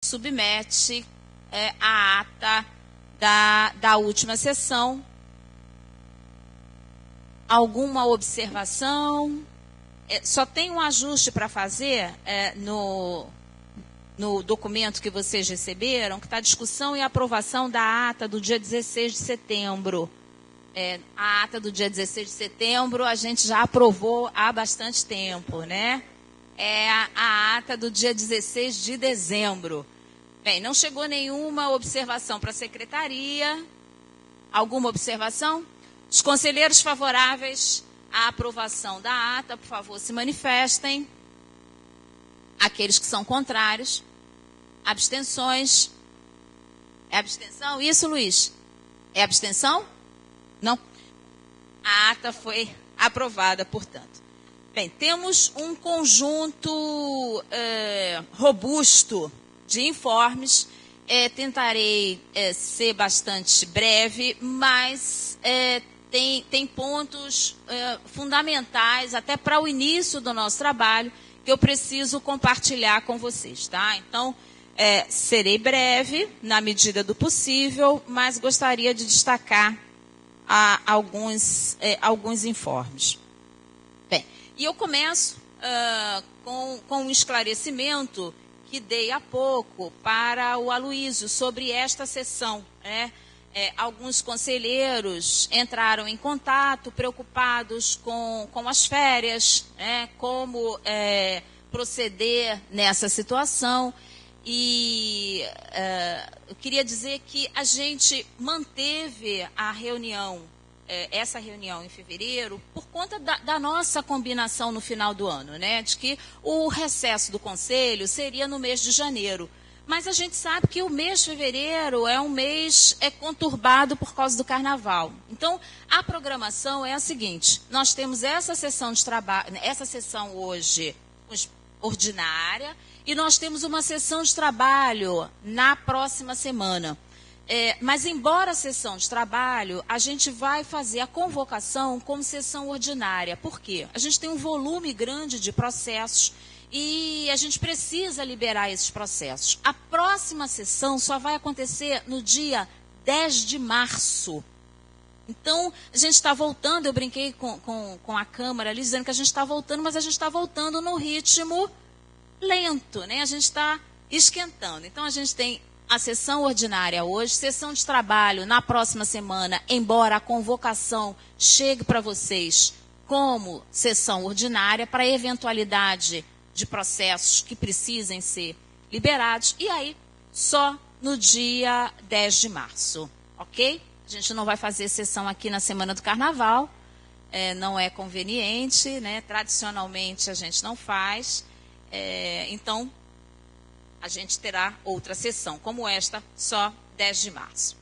submete a ata da última sessão. Alguma observação? Só tem um ajuste para fazer no documento que vocês receberam, que está discussão e aprovação da ata do dia 16 de setembro. A ata do dia 16 de setembro a gente já aprovou há bastante tempo, né? É a ata do dia 16 de dezembro. Bem, não chegou nenhuma observação para a secretaria. Alguma observação? Os conselheiros favoráveis à aprovação da ata, por favor, se manifestem. Aqueles que são contrários. Abstenções. É abstenção? Isso, Luiz? É abstenção? Não. A ata foi aprovada, portanto. Bem, temos um conjunto robusto de informes. Tentarei ser bastante breve, mas tem pontos fundamentais, até para o início do nosso trabalho, que eu preciso compartilhar com vocês, tá? Então, serei breve, na medida do possível, mas gostaria de destacar alguns informes. Bem, e eu começo com um esclarecimento que dei há pouco para o Aloísio sobre esta sessão, né? Alguns conselheiros entraram em contato, preocupados com as férias, né? Como proceder nessa situação. E eu queria dizer que a gente manteve a reunião, essa reunião em fevereiro, por conta da nossa combinação no final do ano, né? De que o recesso do Conselho seria no mês de janeiro. Mas a gente sabe que o mês de fevereiro é um mês conturbado por causa do Carnaval. Então, a programação é a seguinte: nós temos essa sessão de trabalho, essa sessão hoje ordinária, e nós temos uma sessão de trabalho na próxima semana. Mas, embora a sessão de trabalho, a gente vai fazer a convocação como sessão ordinária. Por quê? A gente tem um volume grande de processos e a gente precisa liberar esses processos. A próxima sessão só vai acontecer no dia 10 de março. Então, a gente está voltando, eu brinquei com a Câmara ali, dizendo que a gente está voltando, mas a gente está voltando no ritmo lento, né? A gente está esquentando. Então, a gente tem a sessão ordinária hoje, sessão de trabalho na próxima semana, embora a convocação chegue para vocês como sessão ordinária, para eventualidade de processos que precisem ser liberados, e aí só no dia 10 de março, ok? A gente não vai fazer sessão aqui na semana do Carnaval, não é conveniente, né? Tradicionalmente a gente não faz, então a gente terá outra sessão, como esta, só 10 de março.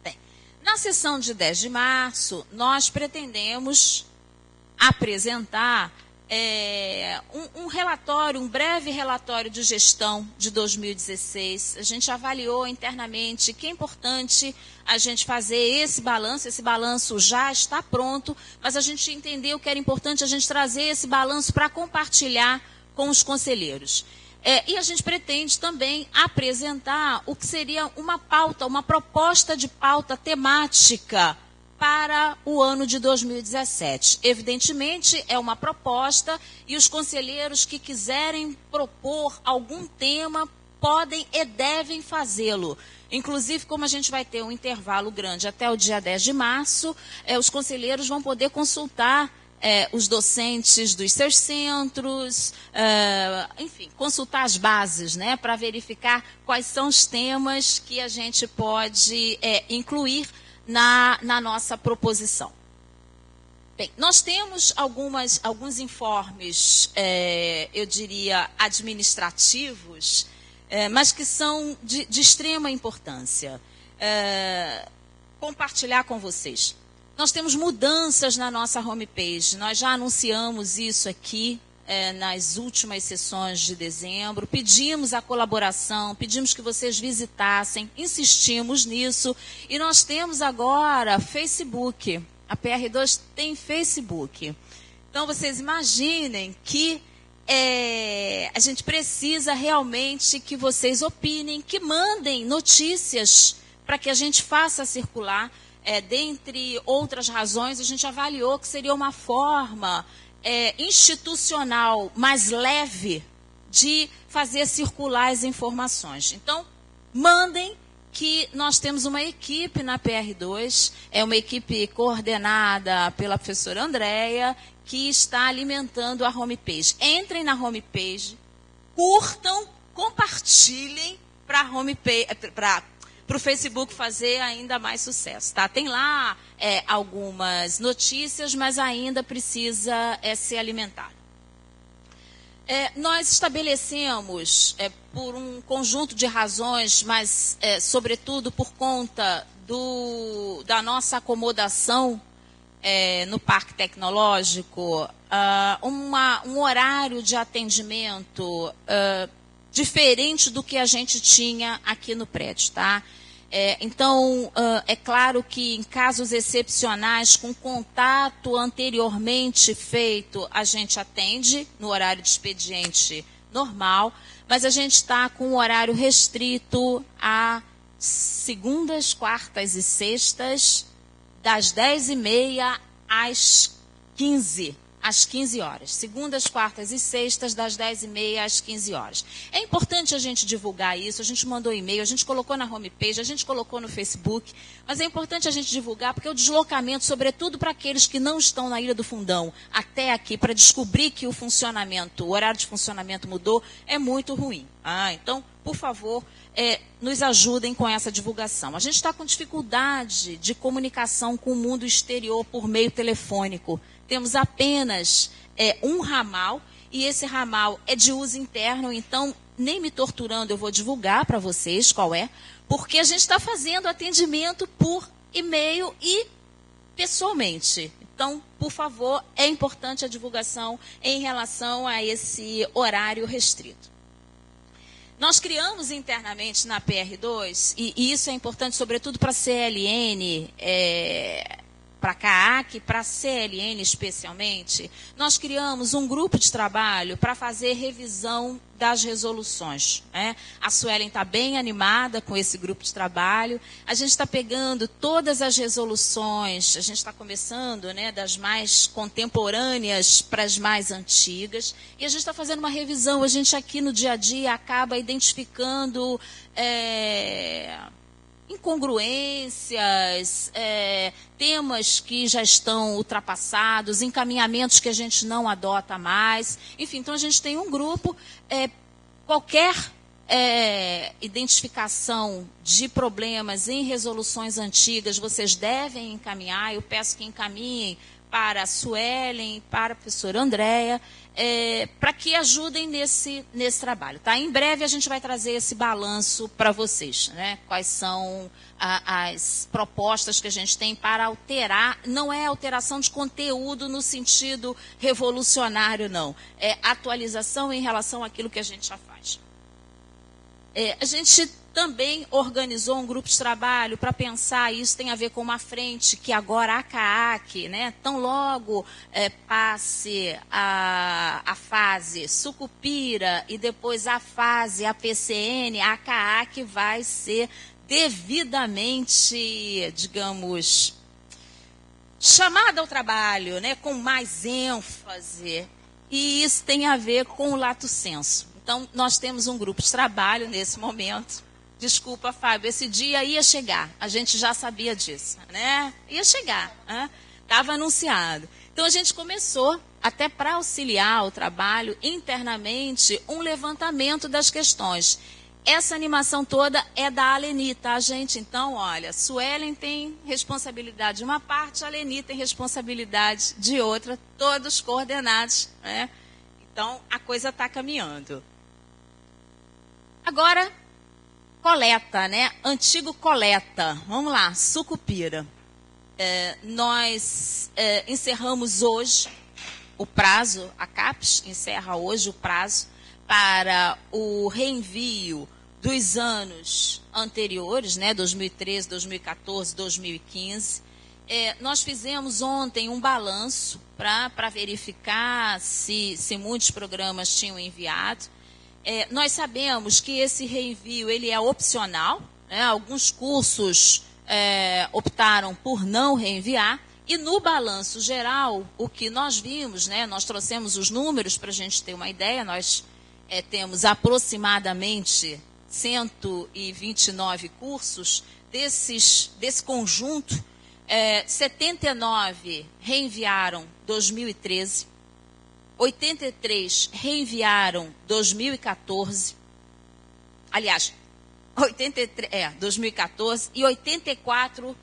Bem, na sessão de 10 de março, nós pretendemos apresentar um relatório, um breve relatório de gestão de 2016. A gente avaliou internamente que é importante a gente fazer esse balanço já está pronto, mas a gente entendeu que era importante a gente trazer esse balanço para compartilhar com os conselheiros. E a gente pretende também apresentar o que seria uma pauta, uma proposta de pauta temática para o ano de 2017. Evidentemente, é uma proposta e os conselheiros que quiserem propor algum tema podem e devem fazê-lo. Inclusive, como a gente vai ter um intervalo grande até o dia 10 de março, os conselheiros vão poder consultar os docentes dos seus centros, enfim, consultar as bases, né, para verificar quais são os temas que a gente pode incluir na nossa proposição. Bem, nós temos alguns informes, eu diria, administrativos, mas que são de extrema importância. Compartilhar com vocês. Nós temos mudanças na nossa homepage, nós já anunciamos isso aqui nas últimas sessões de dezembro, pedimos a colaboração, pedimos que vocês visitassem, insistimos nisso, e nós temos agora Facebook, a PR2 tem Facebook. Então, vocês imaginem que a gente precisa realmente que vocês opinem, que mandem notícias para que a gente faça circular. Dentre outras razões, a gente avaliou que seria uma forma institucional mais leve de fazer circular as informações. Então, mandem, que nós temos uma equipe na PR2, é uma equipe coordenada pela professora Andréia, que está alimentando a homepage. Entrem na homepage, curtam, compartilhem para o Facebook fazer ainda mais sucesso. Tá? Tem lá algumas notícias, mas ainda precisa ser alimentado. Nós estabelecemos, por um conjunto de razões, mas sobretudo por conta da nossa acomodação no Parque Tecnológico, um horário de atendimento diferente do que a gente tinha aqui no prédio, tá? Então, é claro que em casos excepcionais, com contato anteriormente feito, a gente atende no horário de expediente normal, mas a gente está com um horário restrito a segundas, quartas e sextas, das 10h30 às 15 horas. Segundas, quartas e sextas, das 10h30 às 15 horas. É importante a gente divulgar isso, a gente mandou e-mail, a gente colocou na homepage, a gente colocou no Facebook, mas é importante a gente divulgar, porque o deslocamento, sobretudo para aqueles que não estão na Ilha do Fundão, até aqui, para descobrir que o horário de funcionamento mudou, é muito ruim. Então, por favor, nos ajudem com essa divulgação. A gente está com dificuldade de comunicação com o mundo exterior por meio telefônico. Temos apenas um ramal, e esse ramal é de uso interno, então, nem me torturando, eu vou divulgar para vocês qual é, porque a gente está fazendo atendimento por e-mail e pessoalmente. Então, por favor, é importante a divulgação em relação a esse horário restrito. Nós criamos internamente na PR2, e isso é importante sobretudo para a CLN, para a CAAC, para a CLN especialmente, nós criamos um grupo de trabalho para fazer revisão das resoluções. A Suelen está bem animada com esse grupo de trabalho. A gente está pegando todas as resoluções, a gente está começando das mais contemporâneas para as mais antigas, e a gente está fazendo uma revisão. A gente aqui no dia a dia acaba identificando incongruências, temas que já estão ultrapassados, encaminhamentos que a gente não adota mais. Enfim, então a gente tem um grupo, qualquer identificação de problemas em resoluções antigas, vocês devem encaminhar. Eu peço que encaminhem para a Suelen, para a professora Andréia, para que ajudem nesse trabalho. Tá? Em breve a gente vai trazer esse balanço para vocês, quais são as propostas que a gente tem para alterar. Não é alteração de conteúdo no sentido revolucionário, não. É atualização em relação àquilo que a gente já faz. A gente também organizou um grupo de trabalho para pensar, isso tem a ver com uma frente que agora a CAAC, tão logo passe a fase Sucupira e depois a fase APCN, a CAAC vai ser devidamente, digamos, chamada ao trabalho, com mais ênfase, e isso tem a ver com o lato sensu. Então, nós temos um grupo de trabalho nesse momento. Desculpa, Fábio, esse dia ia chegar. A gente já sabia disso, Ia chegar, estava anunciado. Então, a gente começou, até para auxiliar o trabalho internamente, um levantamento das questões. Essa animação toda é da Aleni, tá, gente? Então, olha, Suelen tem responsabilidade de uma parte, a Aleni tem responsabilidade de outra, todos coordenados, Então, a coisa está caminhando. Agora, coleta, Antigo coleta. Vamos lá, Sucupira. Nós encerramos hoje o prazo, a CAPES encerra hoje o prazo para o reenvio dos anos anteriores, 2013, 2014, 2015. nós fizemos ontem um balanço para verificar se muitos programas tinham enviado. Nós sabemos que esse reenvio ele é opcional, né? Alguns cursos optaram por não reenviar. E no balanço geral, o que nós vimos, né, nós trouxemos os números para a gente ter uma ideia, nós temos aproximadamente 129 cursos, desse conjunto, 79 reenviaram 2013, 83 reenviaram 2014, aliás, 2014 e 84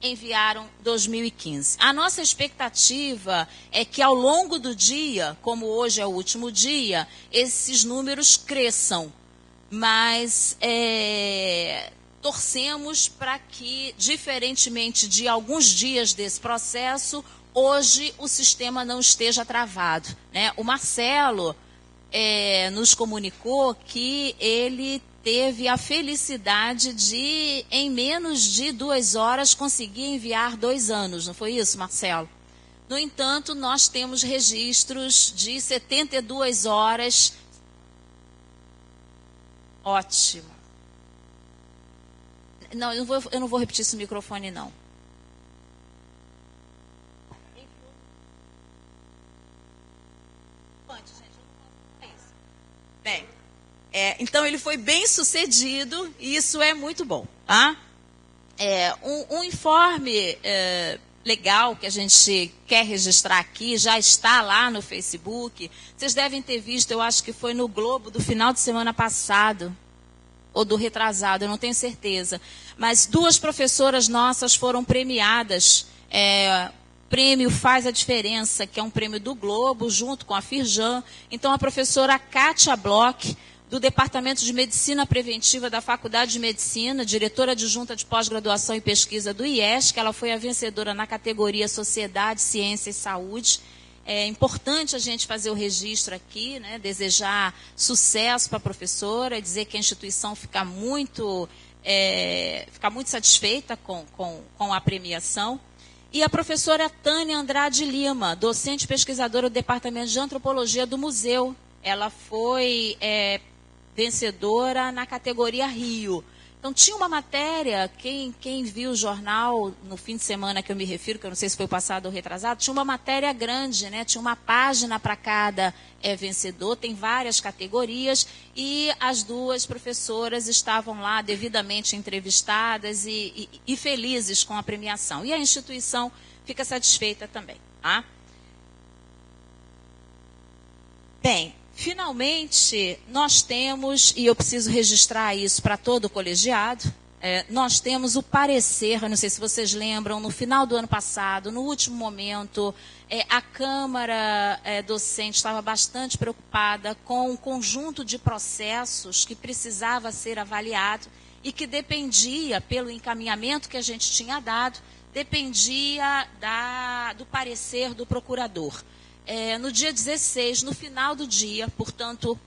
enviaram 2015. A nossa expectativa é que ao longo do dia, como hoje é o último dia, esses números cresçam, mas torcemos para que, diferentemente de alguns dias desse processo, hoje o sistema não esteja travado, né? O Marcelo nos comunicou que ele teve a felicidade de, em menos de 2 horas, conseguir enviar 2 anos. Não foi isso, Marcelo? No entanto, nós temos registros de 72 horas. Ótimo. Não, eu não vou repetir esse microfone, não. Bem, então ele foi bem sucedido e isso é muito bom, tá? Um informe legal que a gente quer registrar aqui, já está lá no Facebook. Vocês devem ter visto, eu acho que foi no Globo do final de semana passado, ou do retrasado, eu não tenho certeza. Mas 2 professoras nossas foram premiadas. Prêmio Faz a Diferença, que é um prêmio do Globo, junto com a Firjan. Então, a professora Kátia Bloch, do Departamento de Medicina Preventiva da Faculdade de Medicina, diretora adjunta de pós-graduação e pesquisa do IESC, ela foi a vencedora na categoria Sociedade, Ciência e Saúde. É importante a gente fazer o registro aqui, né, desejar sucesso para a professora, dizer que a instituição fica muito satisfeita com a premiação. E a professora Tânia Andrade Lima, docente pesquisadora do Departamento de Antropologia do Museu. Ela foi vencedora na categoria Rio. Então, tinha uma matéria, quem viu o jornal no fim de semana que eu me refiro, que eu não sei se foi passado ou retrasado, tinha uma matéria grande, né? Tinha uma página para cada vencedor, tem várias categorias, e as 2 professoras estavam lá devidamente entrevistadas e felizes com a premiação. E a instituição fica satisfeita também, tá? Bem, finalmente, nós temos, e eu preciso registrar isso para todo o colegiado, nós temos o parecer, eu não sei se vocês lembram, no final do ano passado, no último momento, a Câmara docente estava bastante preocupada com um conjunto de processos que precisava ser avaliado e que dependia, pelo encaminhamento que a gente tinha dado, dependia do parecer do procurador. No dia 16, no final do dia, portanto,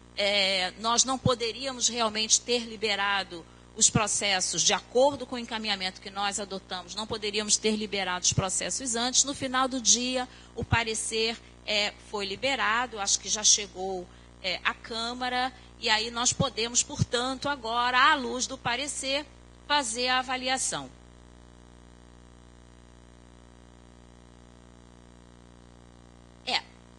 nós não poderíamos realmente ter liberado os processos de acordo com o encaminhamento que nós adotamos, não poderíamos ter liberado os processos antes. No final do dia, o parecer foi liberado, acho que já chegou à Câmara, e aí nós podemos, portanto, agora, à luz do parecer, fazer a avaliação.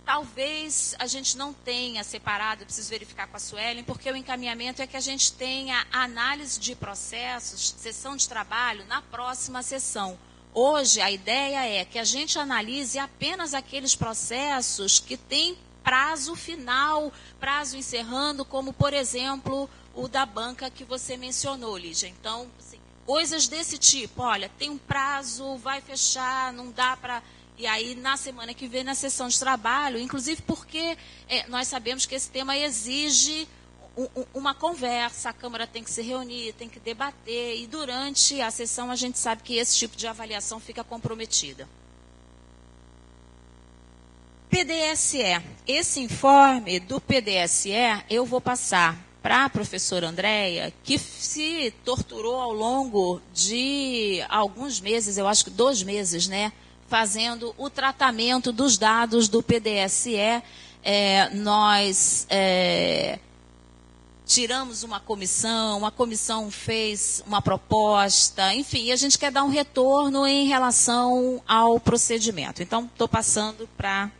Talvez a gente não tenha separado, eu preciso verificar com a Suelen, porque o encaminhamento é que a gente tenha análise de processos, sessão de trabalho, na próxima sessão. Hoje, a ideia é que a gente analise apenas aqueles processos que têm prazo final, prazo encerrando, como, por exemplo, o da banca que você mencionou, Lígia. Então, assim, coisas desse tipo, olha, tem um prazo, vai fechar, não dá para... E aí, na semana que vem, na sessão de trabalho, inclusive porque nós sabemos que esse tema exige uma conversa, a Câmara tem que se reunir, tem que debater, e durante a sessão a gente sabe que esse tipo de avaliação fica comprometida. PDSE. Esse informe do PDSE eu vou passar para a professora Andréia, que se torturou ao longo de alguns meses, eu acho que 2 meses, né, fazendo o tratamento dos dados do PDSE. Nós tiramos uma comissão, a comissão fez uma proposta, enfim, a gente quer dar um retorno em relação ao procedimento. Então, estou passando para a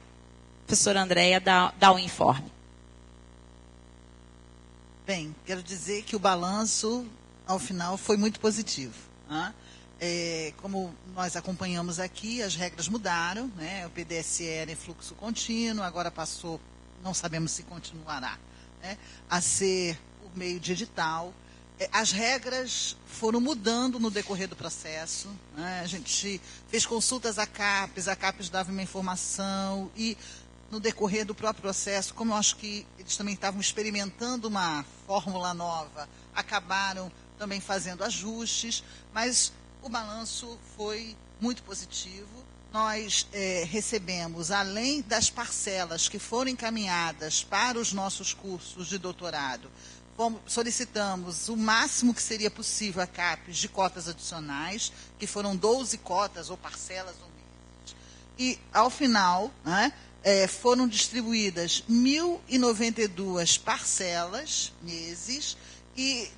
professora Andréia dar o informe. Bem, quero dizer que o balanço, ao final, foi muito positivo. Né? Como nós acompanhamos aqui, as regras mudaram, né? O PDSE era em fluxo contínuo, agora passou, não sabemos se continuará, né, a ser por meio de edital. As regras foram mudando no decorrer do processo. Né? A gente fez consultas à CAPES, a CAPES dava uma informação e, no decorrer do próprio processo, como eu acho que eles também estavam experimentando uma fórmula nova, acabaram também fazendo ajustes, mas o balanço foi muito positivo. Nós recebemos, além das parcelas que foram encaminhadas para os nossos cursos de doutorado, solicitamos o máximo que seria possível a CAPES de cotas adicionais, que foram 12 cotas ou parcelas ou meses. E, ao final, né, foram distribuídas 1.092 parcelas, meses, e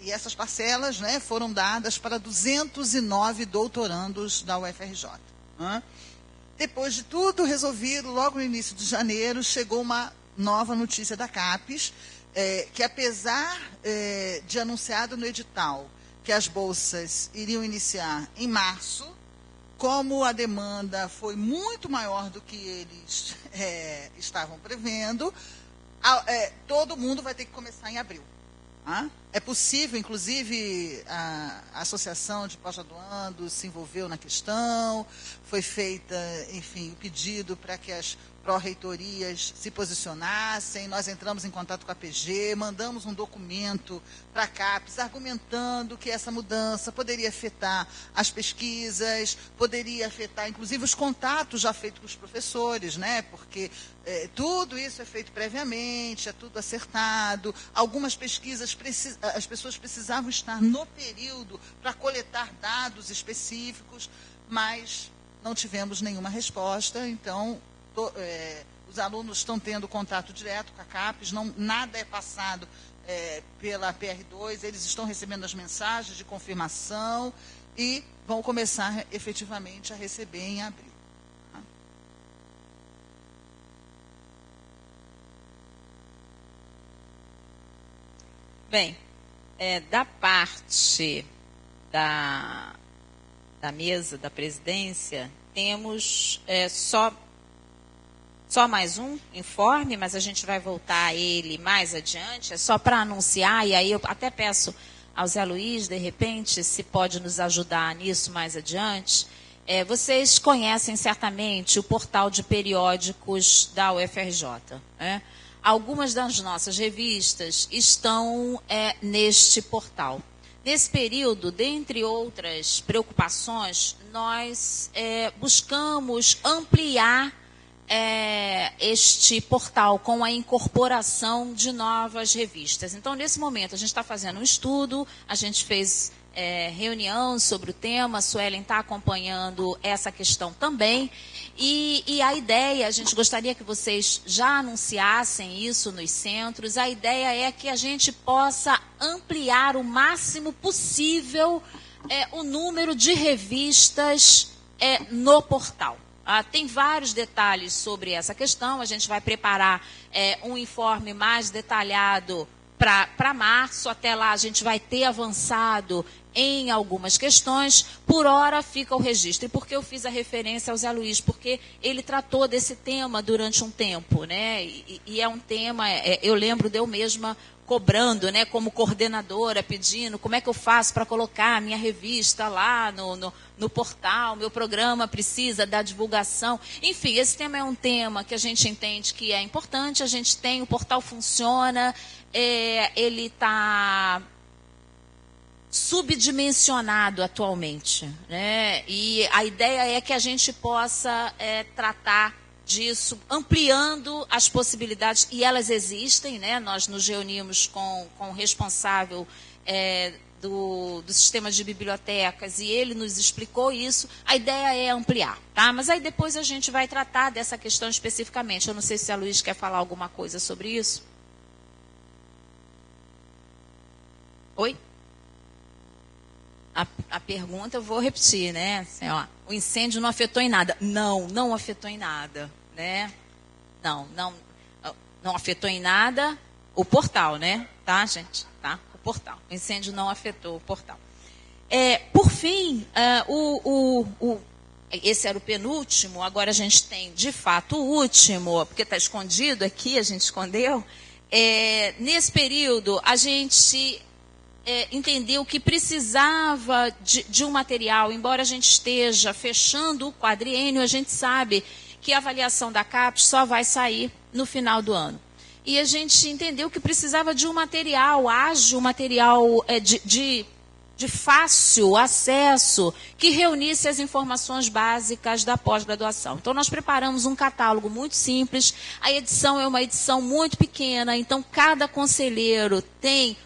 essas parcelas, né, foram dadas para 209 doutorandos da UFRJ. Né? Depois de tudo resolvido, logo no início de janeiro, chegou uma nova notícia da CAPES, que apesar de anunciado no edital que as bolsas iriam iniciar em março, como a demanda foi muito maior do que eles estavam prevendo, todo mundo vai ter que começar em abril. É possível, inclusive, a Associação de Pós-Graduandos se envolveu na questão, foi feita, enfim, o pedido para que as pró-reitorias se posicionassem, nós entramos em contato com a PG, mandamos um documento para a CAPES argumentando que essa mudança poderia afetar as pesquisas, poderia afetar, inclusive, os contatos já feitos com os professores, né? Porque tudo isso é feito previamente, é tudo acertado. Algumas pesquisas, as pessoas precisavam estar no período para coletar dados específicos, mas não tivemos nenhuma resposta, então os alunos estão tendo contato direto com a CAPES, nada é passado pela PR2, eles estão recebendo as mensagens de confirmação e vão começar efetivamente a receber em abril. Bem, da parte da mesa da presidência, temos só mais um informe, mas a gente vai voltar a ele mais adiante, é só para anunciar, e aí eu até peço ao Zé Luiz, de repente, se pode nos ajudar nisso mais adiante. Vocês conhecem certamente o portal de periódicos da UFRJ, né? Algumas das nossas revistas estão neste portal. Nesse período, dentre outras preocupações, nós buscamos ampliar este portal com a incorporação de novas revistas. Então, nesse momento, a gente está fazendo um estudo, a gente fez reunião sobre o tema, a Suelen está acompanhando essa questão também, e a ideia, a gente gostaria que vocês já anunciassem isso nos centros, a ideia é que a gente possa ampliar o máximo possível o número de revistas no portal. Tem vários detalhes sobre essa questão, a gente vai preparar um informe mais detalhado para março, até lá a gente vai ter avançado em algumas questões, por hora fica o registro. E por que eu fiz a referência ao Zé Luiz? Porque ele tratou desse tema durante um tempo, né? E é um tema, eu lembro de eu mesma cobrando, né, como coordenadora, pedindo como é que eu faço para colocar a minha revista lá no portal, meu programa precisa da divulgação. Enfim, esse tema é um tema que a gente entende que é importante, a gente tem, o portal funciona, ele está subdimensionado atualmente, né? E a ideia é que a gente possa tratar disso, ampliando as possibilidades, e elas existem, né? Nós nos reunimos com o responsável do sistema de bibliotecas, e ele nos explicou isso. A ideia é ampliar, tá? Mas aí depois a gente vai tratar dessa questão especificamente. Eu não sei se a Luiz quer falar alguma coisa sobre isso. Oi? A pergunta eu vou repetir, né? Assim, ó, o incêndio não afetou em nada. Não afetou em nada, né? Não afetou em nada o portal, né? Tá, gente? Tá? O portal. O incêndio não afetou o portal. Por fim, esse era o penúltimo, agora a gente tem, de fato, o último, porque está escondido aqui, a gente escondeu. Nesse período, a gente entendeu que precisava de um material, embora a gente esteja fechando o quadriênio, a gente sabe que a avaliação da CAPES só vai sair no final do ano. E a gente entendeu que precisava de um material ágil, material de fácil acesso, que reunisse as informações básicas da pós-graduação. Então, nós preparamos um catálogo muito simples, a edição é uma edição muito pequena, então cada conselheiro tem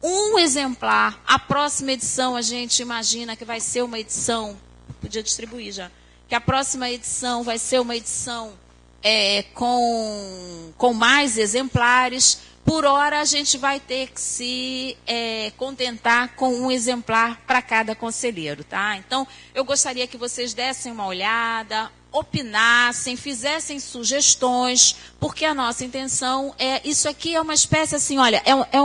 um exemplar. A próxima edição, a gente imagina que vai ser uma edição, podia distribuir já, que a próxima edição vai ser uma edição com mais exemplares. Por hora, a gente vai ter que se contentar com um exemplar para cada conselheiro, tá? Então, eu gostaria que vocês dessem uma olhada, opinassem, fizessem sugestões, porque a nossa intenção isso aqui é uma espécie assim, olha, é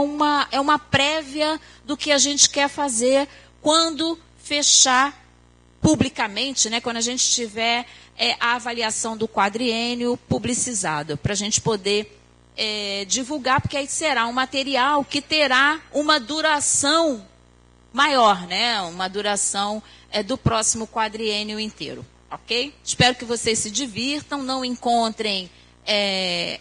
uma prévia do que a gente quer fazer quando fechar publicamente, né, quando a gente tiver a avaliação do quadriênio publicizado, para a gente poder divulgar, porque aí será um material que terá uma duração maior, né, uma duração do próximo quadriênio inteiro. Ok? Espero que vocês se divirtam, não encontrem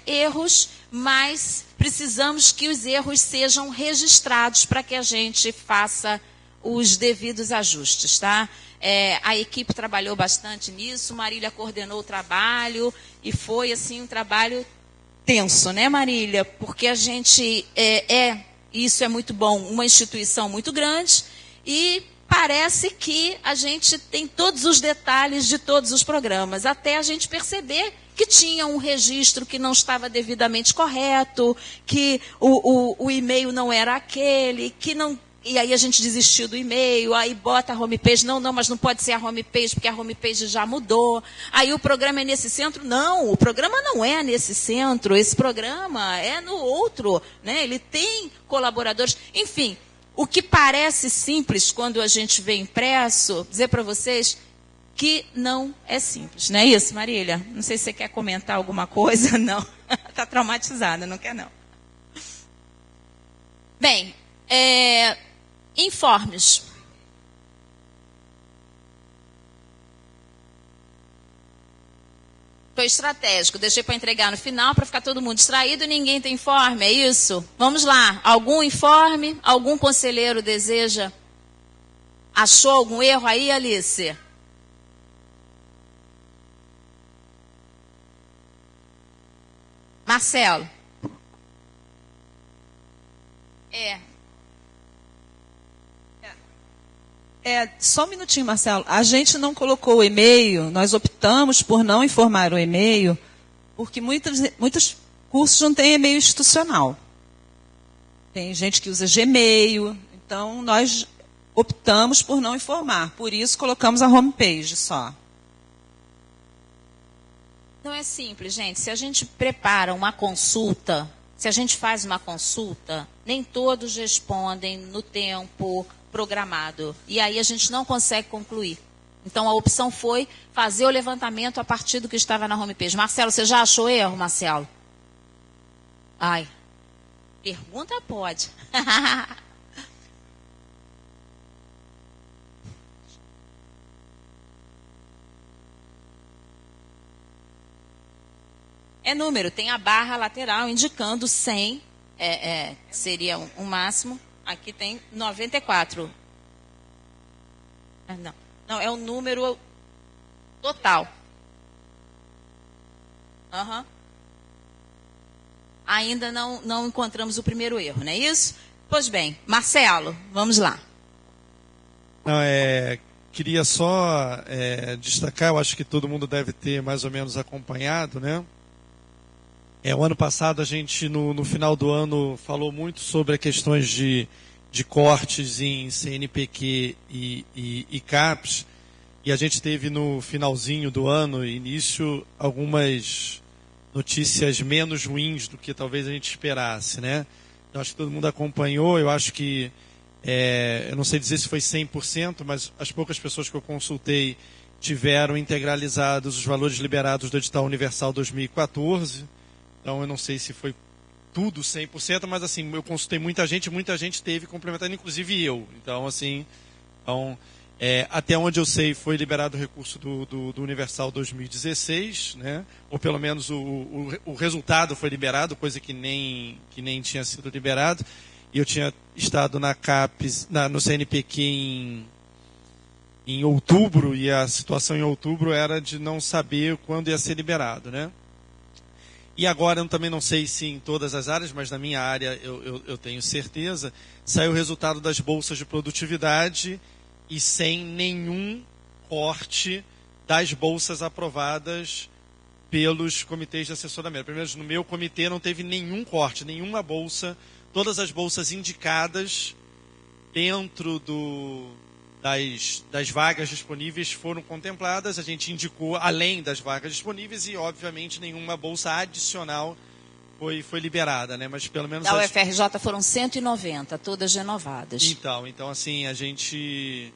erros, mas precisamos que os erros sejam registrados para que a gente faça os devidos ajustes, tá? A equipe trabalhou bastante nisso, Marília coordenou o trabalho e foi assim um trabalho tenso, né, Marília? Porque a gente isso é muito bom, uma instituição muito grande e parece que a gente tem todos os detalhes de todos os programas, até a gente perceber que tinha um registro que não estava devidamente correto, que o e-mail não era aquele, que não... E aí a gente desistiu do e-mail, aí bota a homepage, não, mas não pode ser a homepage, porque a homepage já mudou. Aí o programa é nesse centro? Não, o programa não é nesse centro, esse programa é no outro, né? Ele tem colaboradores, enfim... O que parece simples quando a gente vê impresso, dizer para vocês que não é simples. Não é isso, Marília? Não sei se você quer comentar alguma coisa. Não. Está traumatizada, não quer não. Bem, informes. Foi estratégico, deixei para entregar no final para ficar todo mundo distraído e ninguém tem informe, é isso? Vamos lá, algum informe? Algum conselheiro deseja? Achou algum erro aí, Alice? Marcelo? Só um minutinho, Marcelo. A gente não colocou o e-mail, nós optamos por não informar o e-mail, porque muitos cursos não têm e-mail institucional. Tem gente que usa Gmail, então nós optamos por não informar. Por isso colocamos a homepage só. Não é simples, gente. Se a gente prepara uma consulta, se a gente faz uma consulta, nem todos respondem no tempo programado. E aí a gente não consegue concluir. Então a opção foi fazer o levantamento a partir do que estava na homepage. Marcelo, você já achou erro, Marcelo? Ai. Pergunta pode. É número, tem a barra lateral indicando 100, seria um máximo. Aqui tem 94. Não, é o número total. Ainda não encontramos o primeiro erro, não é isso? Pois bem, Marcelo, vamos lá. Não, queria só destacar, eu acho que todo mundo deve ter mais ou menos acompanhado, né? O ano passado a gente, no final do ano, falou muito sobre as questões de cortes em CNPq e CAPES, e a gente teve no finalzinho do ano, início, algumas notícias menos ruins do que talvez a gente esperasse, né? Eu acho que todo mundo acompanhou, eu acho que, eu não sei dizer se foi 100%, mas as poucas pessoas que eu consultei tiveram integralizados os valores liberados do edital universal 2014, então eu não sei se foi tudo 100%, mas assim, eu consultei muita gente teve complementando, inclusive eu. Então, assim, até onde eu sei, foi liberado o recurso do Universal 2016, né? Ou pelo menos o resultado foi liberado, coisa que nem tinha sido liberado. E eu tinha estado na CAPES, no CNPq em outubro, e a situação em outubro era de não saber quando ia ser liberado, né? E agora, eu também não sei se em todas as áreas, mas na minha área eu tenho certeza, saiu o resultado das bolsas de produtividade e sem nenhum corte das bolsas aprovadas pelos comitês de assessoramento. Pelo menos no meu comitê não teve nenhum corte, nenhuma bolsa, todas as bolsas indicadas dentro das vagas disponíveis foram contempladas, a gente indicou além das vagas disponíveis e, obviamente, nenhuma bolsa adicional foi liberada, né? Mas pelo menos da UFRJ foram 190, todas renovadas. Então assim, a gente...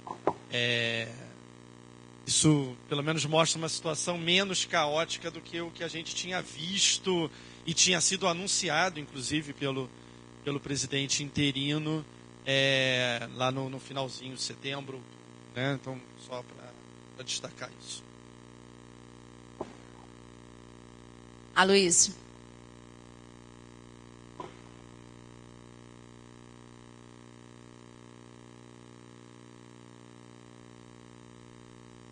isso, pelo menos, mostra uma situação menos caótica do que o que a gente tinha visto e tinha sido anunciado, inclusive, pelo presidente interino, lá no finalzinho de setembro, né? Então, só para destacar isso. Aloysio.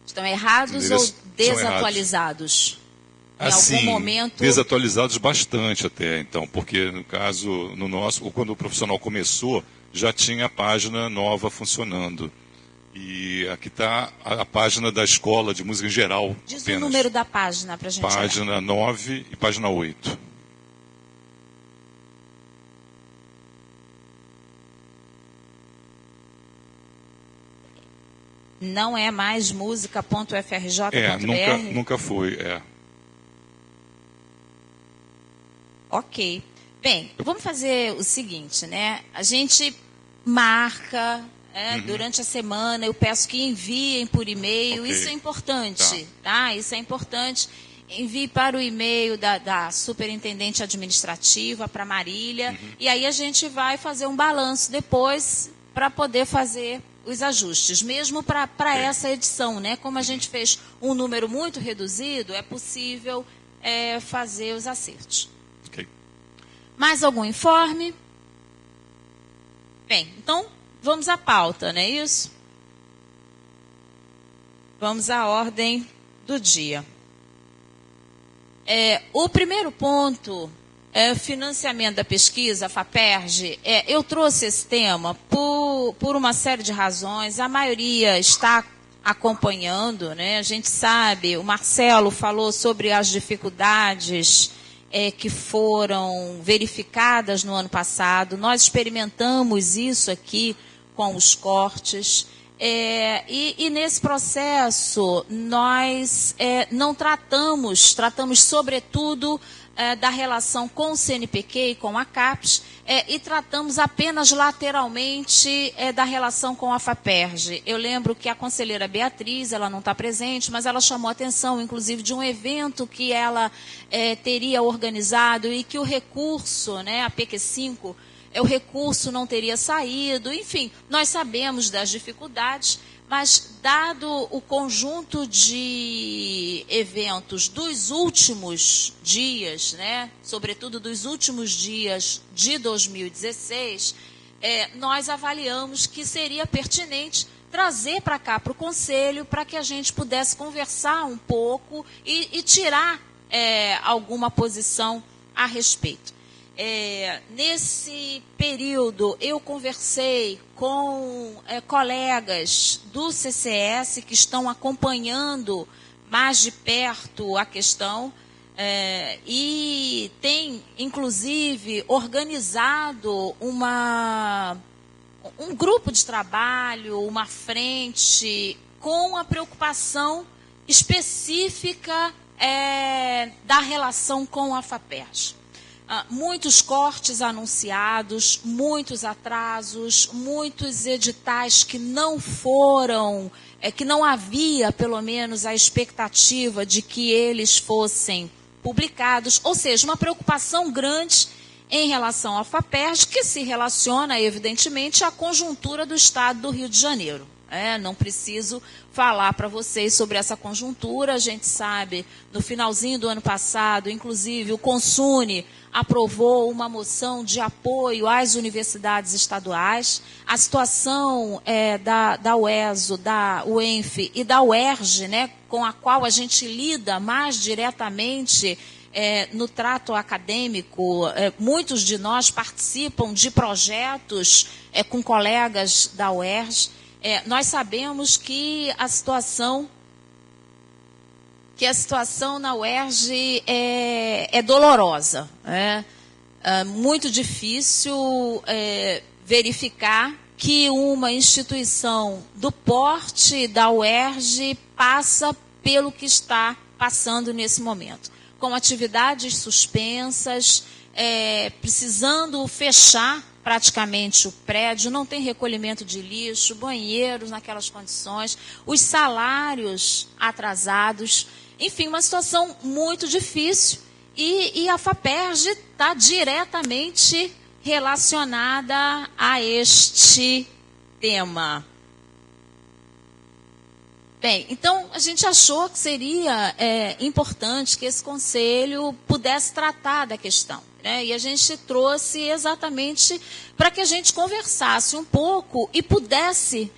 Estão errados ou desatualizados? Em algum momento... Desatualizados bastante até, então, porque no caso, no nosso, quando o profissional começou, já tinha a página nova funcionando. E aqui está a página da escola de música em geral. Diz apenas. O número da página para a gente Página olhar. 9 e página 8. Não é mais música.frj.br? Nunca foi, Ok. Bem, vamos fazer o seguinte, né? A gente marca durante a semana, eu peço que enviem por e-mail, Okay. Isso é importante, tá? Isso é importante. Envie para o e-mail da superintendente administrativa, para Marília, e aí a gente vai fazer um balanço depois para poder fazer os ajustes, mesmo para essa edição, né? Como a gente fez um número muito reduzido, é possível fazer os acertos. Ok. Mais algum informe? Bem, então vamos à pauta, não é isso? Vamos à ordem do dia. O primeiro ponto é o financiamento da pesquisa, a FAPERJ. Eu trouxe esse tema por uma série de razões. A maioria está acompanhando, né? A gente sabe, o Marcelo falou sobre as dificuldades que foram verificadas no ano passado. Nós experimentamos isso aqui com os cortes. E nesse processo, nós não tratamos sobretudo da relação com o CNPq e com a CAPES, e tratamos apenas lateralmente da relação com a FAPERJ. Eu lembro que a conselheira Beatriz, ela não está presente, mas ela chamou a atenção, inclusive, de um evento que ela teria organizado e que o recurso, né, a PQ5, o recurso não teria saído. Enfim, nós sabemos das dificuldades, mas dado o conjunto de eventos dos últimos dias, né, sobretudo dos últimos dias de 2016, nós avaliamos que seria pertinente trazer para cá, para o Conselho, para que a gente pudesse conversar um pouco e tirar alguma posição a respeito. Nesse período, eu conversei com colegas do CCS que estão acompanhando mais de perto a questão e tem, inclusive, organizado um grupo de trabalho, uma frente, com a preocupação específica da relação com a FAPERJ. Muitos cortes anunciados, muitos atrasos, muitos editais que não foram, que não havia, pelo menos, a expectativa de que eles fossem publicados, ou seja, uma preocupação grande em relação à FAPERJ, que se relaciona, evidentemente, à conjuntura do Estado do Rio de Janeiro. Não preciso falar para vocês sobre essa conjuntura, a gente sabe, no finalzinho do ano passado, inclusive, o Consune aprovou uma moção de apoio às universidades estaduais. A situação da UESO, da UENF e da UERJ, né, com a qual a gente lida mais diretamente no trato acadêmico, muitos de nós participam de projetos com colegas da UERJ. Nós sabemos que a situação na UERJ é dolorosa. Muito difícil verificar que uma instituição do porte da UERJ passa pelo que está passando nesse momento, com atividades suspensas, precisando fechar praticamente o prédio, não tem recolhimento de lixo, banheiros naquelas condições, os salários atrasados, enfim, uma situação muito difícil. E a FAPERJ está diretamente relacionada a este tema. Bem, então a gente achou que seria importante que esse conselho pudesse tratar da questão. E a gente trouxe exatamente para que a gente conversasse um pouco e pudesse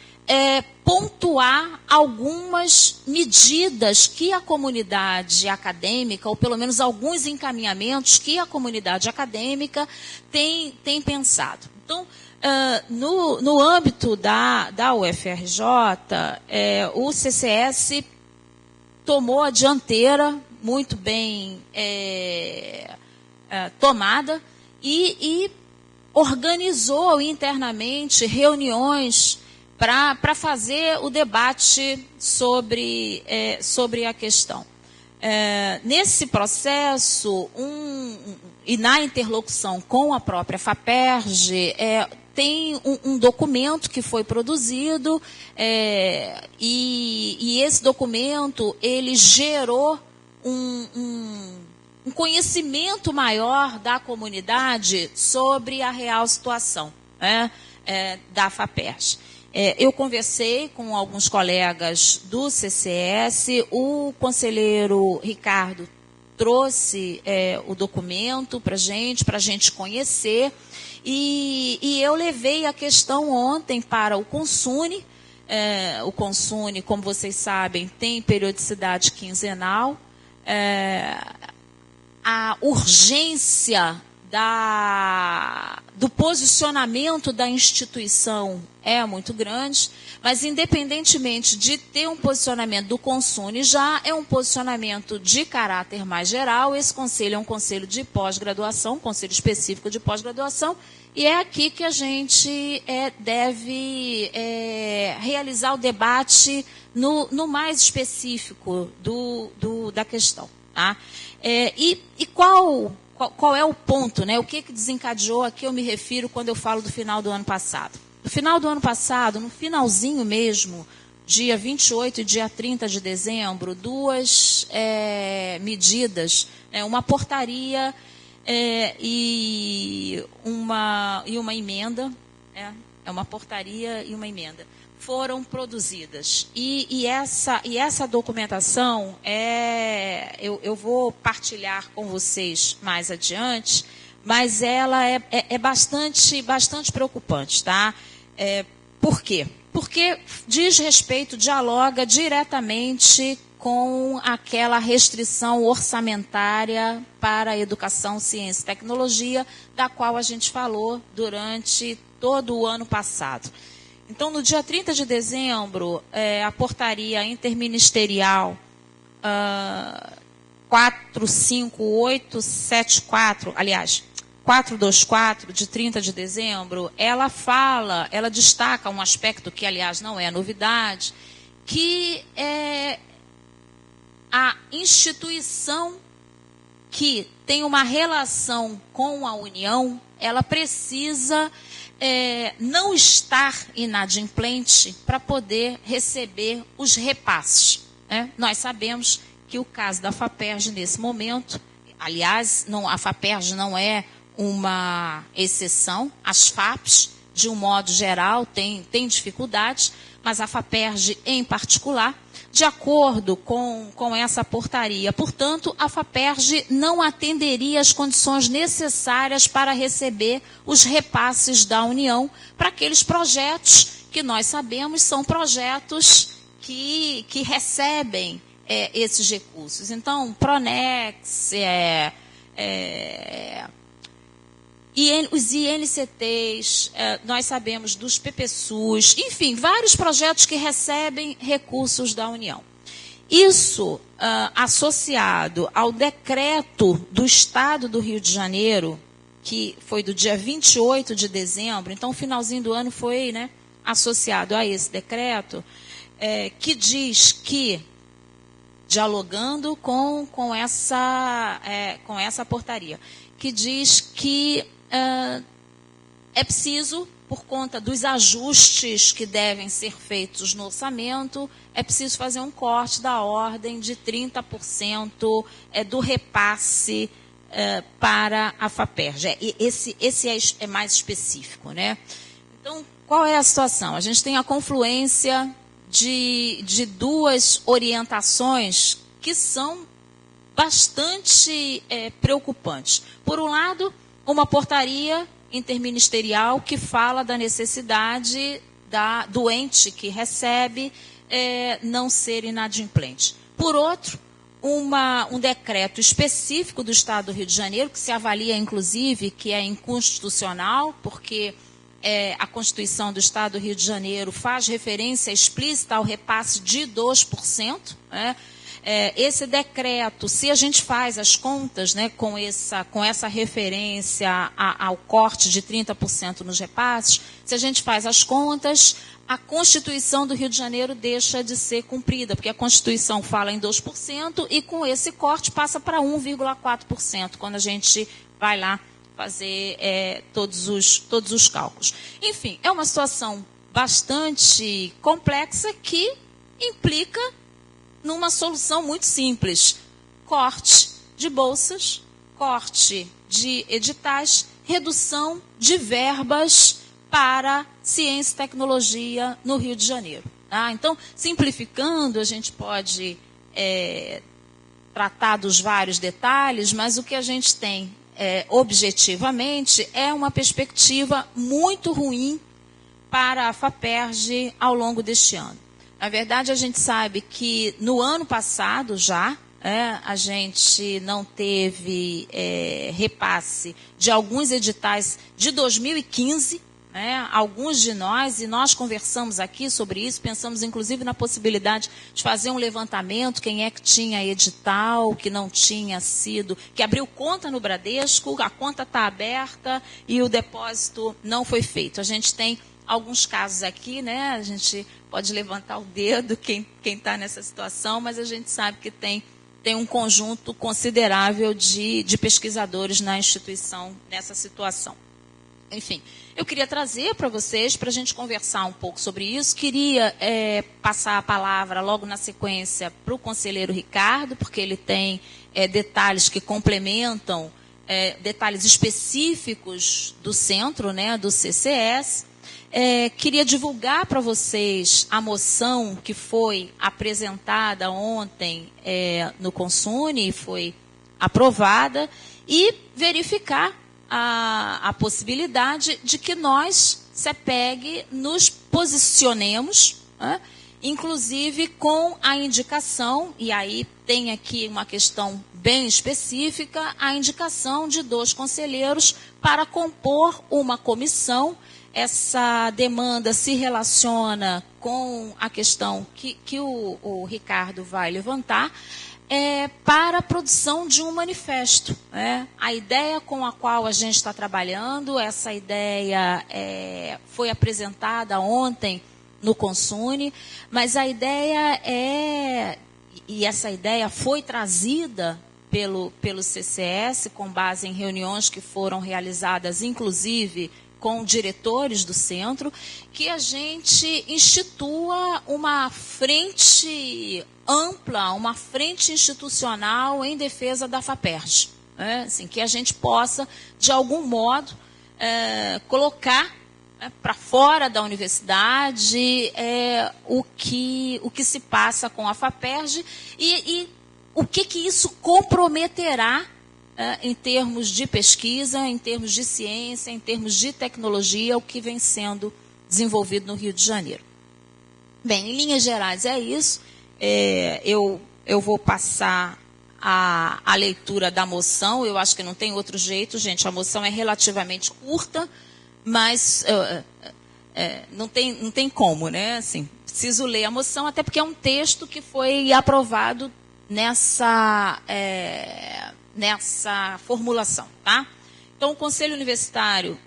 pontuar algumas medidas que a comunidade acadêmica, ou pelo menos alguns encaminhamentos que a comunidade acadêmica tem pensado. Então, no âmbito da UFRJ, o CCS tomou a dianteira, muito bem tomada, e organizou internamente reuniões para fazer o debate sobre a questão. Nesse processo, e na interlocução com a própria FAPERJ, tem um documento que foi produzido, e esse documento ele gerou um conhecimento maior da comunidade sobre a real situação da FAPERJ. Eu conversei com alguns colegas do CCS, o conselheiro Ricardo trouxe o documento para a gente conhecer, e eu levei a questão ontem para o Consune. O Consune, como vocês sabem, tem periodicidade quinzenal. A urgência do posicionamento da instituição é muito grande, mas independentemente de ter um posicionamento do Consune, já é um posicionamento de caráter mais geral. Esse conselho é um conselho de pós-graduação, um conselho específico de pós-graduação, e é aqui que a gente deve realizar o debate no mais específico da questão. Tá? E qual é o ponto, né? O que desencadeou, a que eu me refiro quando eu falo do final do ano passado? No final do ano passado, no finalzinho mesmo, dia 28 e dia 30 de dezembro, duas medidas, uma portaria e uma emenda, uma portaria e uma emenda, foram produzidas. E essa documentação, eu vou partilhar com vocês mais adiante, mas ela é bastante preocupante. Tá? Por quê? Porque dialoga diretamente com aquela restrição orçamentária para a educação, ciência e tecnologia, da qual a gente falou durante todo o ano passado. Então, no dia 30 de dezembro, a portaria interministerial 45874, aliás, 424, de 30 de dezembro, ela destaca um aspecto que, aliás, não é novidade, que é a instituição que tem uma relação com a União, ela precisa não estar inadimplente para poder receber os repasses. Né? Nós sabemos que o caso da FAPERJ, nesse momento, aliás, a FAPERJ não é uma exceção, as FAPs, de um modo geral, têm dificuldades, mas a FAPERJ em particular, de acordo com essa portaria. Portanto, a FAPERJ não atenderia as condições necessárias para receber os repasses da União para aqueles projetos que nós sabemos são projetos que recebem esses recursos. Então, Pronex, os INCTs, nós sabemos dos PPSUS, enfim, vários projetos que recebem recursos da União. Isso associado ao decreto do Estado do Rio de Janeiro, que foi do dia 28 de dezembro, então o finalzinho do ano foi, né, associado a esse decreto, que diz que, dialogando com essa portaria, que diz que é preciso, por conta dos ajustes que devem ser feitos no orçamento, é preciso fazer um corte da ordem de 30% do repasse para a FAPERJ. Esse é mais específico, né? Então, qual é a situação? A gente tem a confluência de duas orientações que são bastante preocupantes. Por um lado, uma portaria interministerial que fala da necessidade do ente que recebe não ser inadimplente. Por outro, um decreto específico do Estado do Rio de Janeiro, que se avalia, inclusive, que é inconstitucional, porque a Constituição do Estado do Rio de Janeiro faz referência explícita ao repasse de 2%, né? Esse decreto, se a gente faz as contas, né, com essa referência ao corte de 30% nos repasses, se a gente faz as contas, a Constituição do Rio de Janeiro deixa de ser cumprida, porque a Constituição fala em 2% e com esse corte passa para 1,4%, quando a gente vai lá fazer todos os cálculos. Enfim, é uma situação bastante complexa que implica numa solução muito simples: corte de bolsas, corte de editais, redução de verbas para ciência e tecnologia no Rio de Janeiro. Tá? Então, simplificando, a gente pode tratar dos vários detalhes, mas o que a gente tem objetivamente é uma perspectiva muito ruim para a FAPERJ ao longo deste ano. Na verdade, a gente sabe que no ano passado já, a gente não teve repasse de alguns editais de 2015, alguns de nós, e nós conversamos aqui sobre isso, pensamos inclusive na possibilidade de fazer um levantamento, quem é que tinha edital, que não tinha sido, que abriu conta no Bradesco, a conta está aberta e o depósito não foi feito. A gente tem alguns casos aqui, né? A gente pode levantar o dedo quem está nessa situação, mas a gente sabe que tem um conjunto considerável de pesquisadores na instituição nessa situação. Enfim, eu queria trazer para vocês, para a gente conversar um pouco sobre isso. Queria passar a palavra logo na sequência para o conselheiro Ricardo, porque ele tem detalhes que complementam, detalhes específicos do centro, né, do CCS. Queria divulgar para vocês a moção que foi apresentada ontem no Consune e foi aprovada, e verificar a possibilidade de que nós, CEPEG, nos posicionemos, né, inclusive com a indicação, e aí tem aqui uma questão bem específica, a indicação de 2 conselheiros para compor uma comissão. Essa demanda se relaciona com a questão que o Ricardo vai levantar, para a produção de um manifesto. A ideia com a qual a gente está trabalhando, essa ideia foi apresentada ontem no Consune, mas a ideia e essa ideia foi trazida pelo CCS, com base em reuniões que foram realizadas, inclusive, com diretores do centro, que a gente institua uma frente ampla, uma frente institucional em defesa da FAPERJ. Assim, que a gente possa, de algum modo, colocar para fora da universidade o que se passa com a FAPERJ e o que isso comprometerá em termos de pesquisa, em termos de ciência, em termos de tecnologia, o que vem sendo desenvolvido no Rio de Janeiro. Bem, em linhas gerais é isso. Eu vou passar a leitura da moção. Eu acho que não tem outro jeito, gente. A moção é relativamente curta, mas não tem como, né? Assim, preciso ler a moção, até porque é um texto que foi aprovado nessa formulação, tá? Então, o Conselho Universitário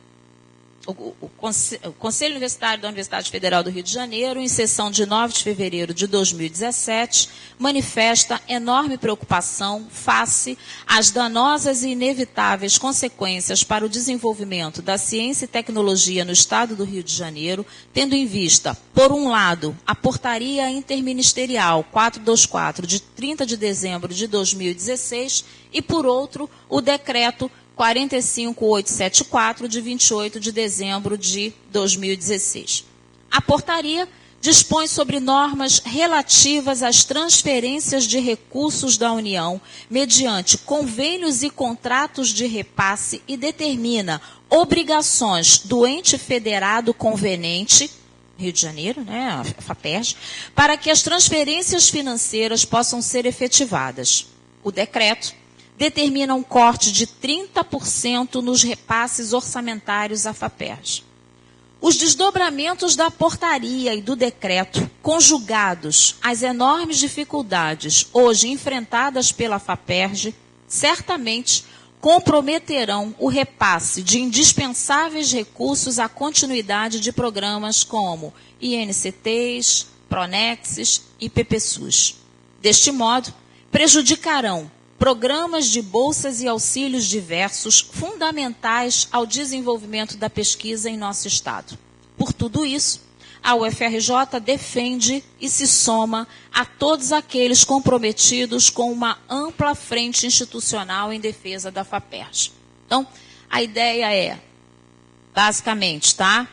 da Universidade Federal do Rio de Janeiro, em sessão de 9 de fevereiro de 2017, manifesta enorme preocupação face às danosas e inevitáveis consequências para o desenvolvimento da ciência e tecnologia no Estado do Rio de Janeiro, tendo em vista, por um lado, a Portaria Interministerial 424, de 30 de dezembro de 2016, e, por outro, o Decreto 45874, de 28 de dezembro de 2016. A portaria dispõe sobre normas relativas às transferências de recursos da União mediante convênios e contratos de repasse e determina obrigações do ente federado conveniente, Rio de Janeiro, né, a FAPERJ, para que as transferências financeiras possam ser efetivadas. O decreto determina um corte de 30% nos repasses orçamentários à FAPERJ. Os desdobramentos da portaria e do decreto, conjugados às enormes dificuldades hoje enfrentadas pela FAPERJ, certamente comprometerão o repasse de indispensáveis recursos à continuidade de programas como INCTs, Pronexes e PPSUS. Deste modo, prejudicarão programas de bolsas e auxílios diversos fundamentais ao desenvolvimento da pesquisa em nosso Estado. Por tudo isso, a UFRJ defende e se soma a todos aqueles comprometidos com uma ampla frente institucional em defesa da FAPERJ. Então, a ideia é, basicamente, tá?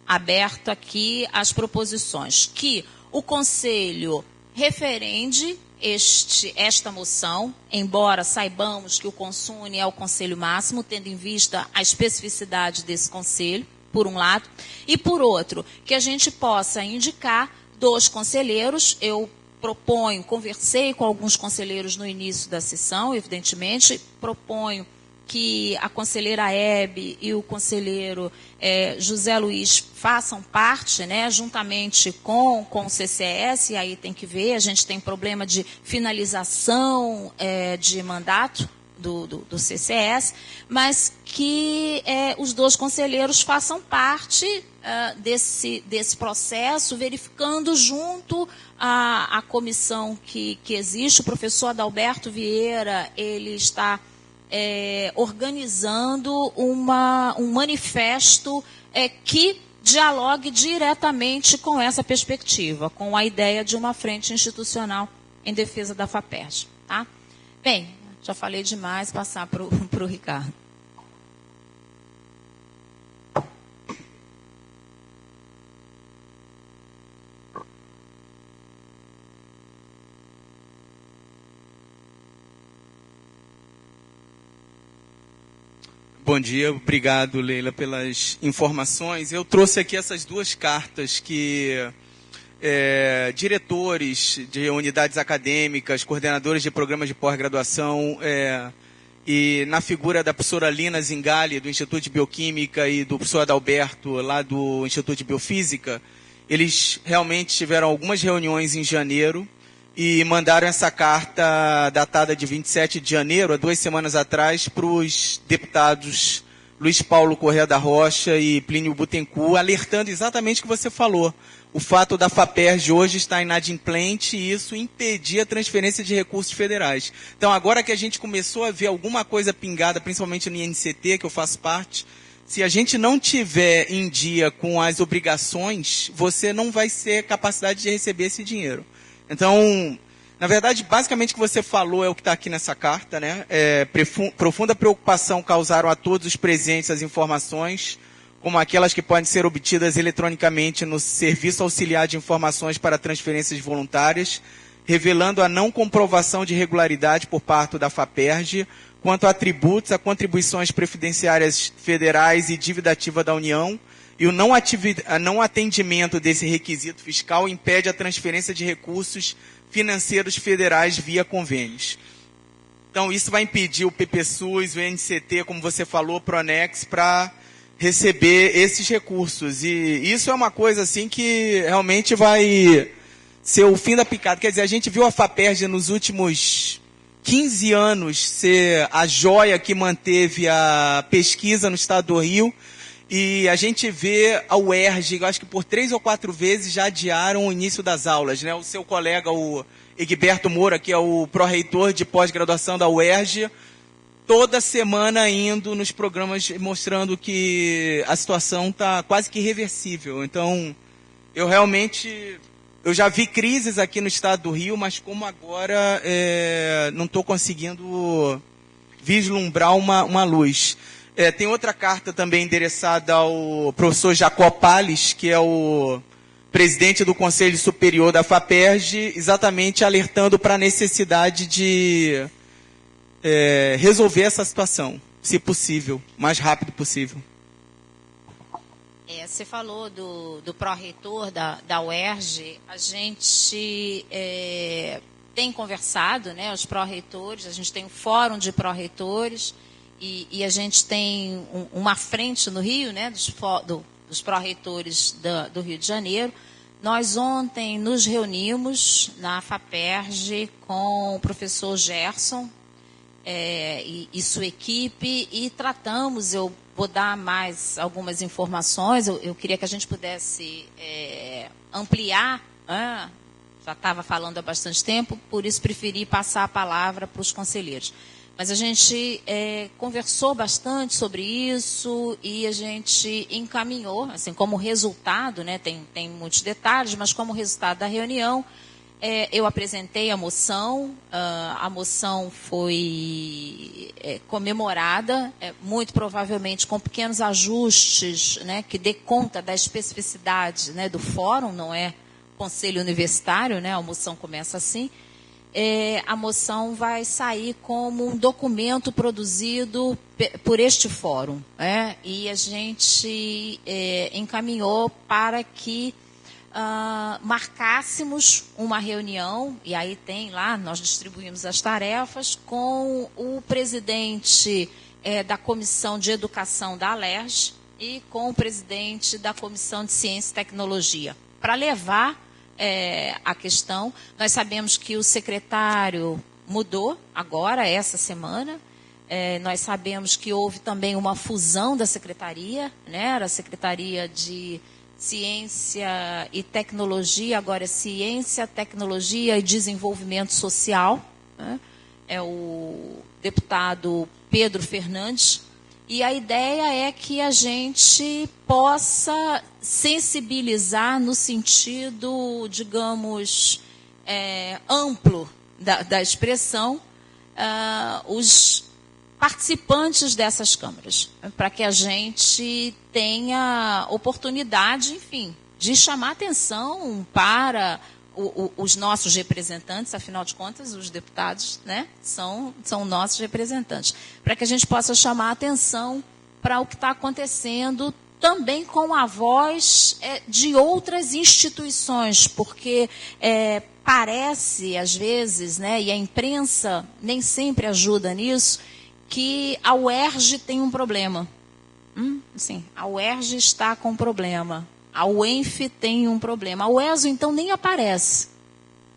Aberto aqui as proposições, que o Conselho referende esta moção, embora saibamos que o Consune é o Conselho Máximo, tendo em vista a especificidade desse Conselho, por um lado, e por outro, que a gente possa indicar 2 conselheiros. Eu proponho, conversei com alguns conselheiros no início da sessão, evidentemente, proponho que a conselheira Hebe e o conselheiro José Luiz façam parte, né, juntamente com o CCS, e aí tem que ver, a gente tem problema de finalização de mandato do CCS, mas que os 2 conselheiros façam parte desse processo, verificando junto à comissão que existe. O professor Adalberto Vieira, ele está organizando um manifesto que dialogue diretamente com essa perspectiva, com a ideia de uma frente institucional em defesa da FAPERJ. Tá? Bem, já falei demais, passar para o Ricardo. Bom dia, obrigado, Leila, pelas informações. Eu trouxe aqui essas 2 cartas que diretores de unidades acadêmicas, coordenadores de programas de pós-graduação, e na figura da professora Lina Zingali, do Instituto de Bioquímica, e do professor Adalberto, lá do Instituto de Biofísica, eles realmente tiveram algumas reuniões em janeiro e mandaram essa carta datada de 27 de janeiro, há 2 semanas atrás, para os deputados Luiz Paulo Correa da Rocha e Plínio Bittencourt, alertando exatamente o que você falou. O fato da FAPERJ hoje estar inadimplente e isso impedir a transferência de recursos federais. Então, agora que a gente começou a ver alguma coisa pingada, principalmente no INCT, que eu faço parte, se a gente não tiver em dia com as obrigações, você não vai ter capacidade de receber esse dinheiro. Então, na verdade, basicamente o que você falou é o que está aqui nessa carta, né? Profunda preocupação causaram a todos os presentes as informações, como aquelas que podem ser obtidas eletronicamente no Serviço Auxiliar de Informações para Transferências Voluntárias, revelando a não comprovação de regularidade por parte da FAPERJ, quanto a tributos, a contribuições previdenciárias federais e dívida ativa da União, e o não atendimento desse requisito fiscal impede a transferência de recursos financeiros federais via convênios. Então, isso vai impedir o PPSUS, o INCT, como você falou, o Pronex, para receber esses recursos. E isso é uma coisa assim que realmente vai ser o fim da picada. Quer dizer, a gente viu a FAPERJ nos últimos 15 anos ser a joia que manteve a pesquisa no estado do Rio, e a gente vê a UERJ, eu acho que por 3 ou 4 vezes já adiaram o início das aulas, né? O seu colega, o Egberto Moura, que é o pró-reitor de pós-graduação da UERJ, toda semana indo nos programas mostrando que a situação está quase que irreversível. Então, eu já vi crises aqui no estado do Rio, mas como agora não estou conseguindo vislumbrar uma luz. Tem outra carta também endereçada ao professor Jacó Palles, que é o presidente do Conselho Superior da FAPERJ, exatamente alertando para a necessidade de resolver essa situação, se possível, o mais rápido possível. Você falou do pró-reitor da UERJ. A gente tem conversado, né, os pró-reitores, a gente tem um fórum de pró-reitores e a gente tem uma frente no Rio, né, dos pró-reitores do Rio de Janeiro. Nós ontem nos reunimos na FAPERJ com o professor Gerson e sua equipe e tratamos, eu vou dar mais algumas informações, eu queria que a gente pudesse ampliar, já estava falando há bastante tempo, por isso preferi passar a palavra para os conselheiros. Mas a gente conversou bastante sobre isso e a gente encaminhou, assim, como resultado, né, tem muitos detalhes, mas como resultado da reunião, eu apresentei a moção foi comemorada, muito provavelmente com pequenos ajustes, né, que dê conta da especificidade, né, do fórum, não é conselho universitário, né, a moção começa assim. A moção vai sair como um documento produzido por este fórum, e a gente encaminhou para que marcássemos uma reunião, e aí tem lá, nós distribuímos as tarefas, com o presidente da Comissão de Educação da ALERJ e com o presidente da Comissão de Ciência e Tecnologia, para levar a questão. Nós sabemos que o secretário mudou agora, essa semana. Nós sabemos que houve também uma fusão da secretaria, né? Era a Secretaria de Ciência e Tecnologia, agora é Ciência, Tecnologia e Desenvolvimento Social, né? É o deputado Pedro Fernandes. E a ideia é que a gente possa sensibilizar no sentido, digamos, amplo da expressão, os participantes dessas câmaras, para que a gente tenha oportunidade, enfim, de chamar atenção para os nossos representantes, afinal de contas, os deputados, né, são nossos representantes, para que a gente possa chamar atenção para o que está acontecendo também com a voz de outras instituições, porque parece, às vezes, né, e a imprensa nem sempre ajuda nisso, que a UERJ tem um problema. Assim, a UERJ está com um problema. A UENF tem um problema. A UESO, então, nem aparece.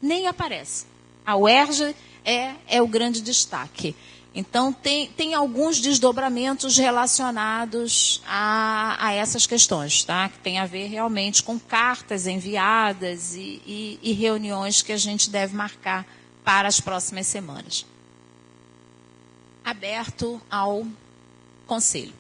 Nem aparece. A UERJ é o grande destaque. Então, tem alguns desdobramentos relacionados a essas questões, tá? Que tem a ver realmente com cartas enviadas e reuniões que a gente deve marcar para as próximas semanas. Aberto ao Conselho.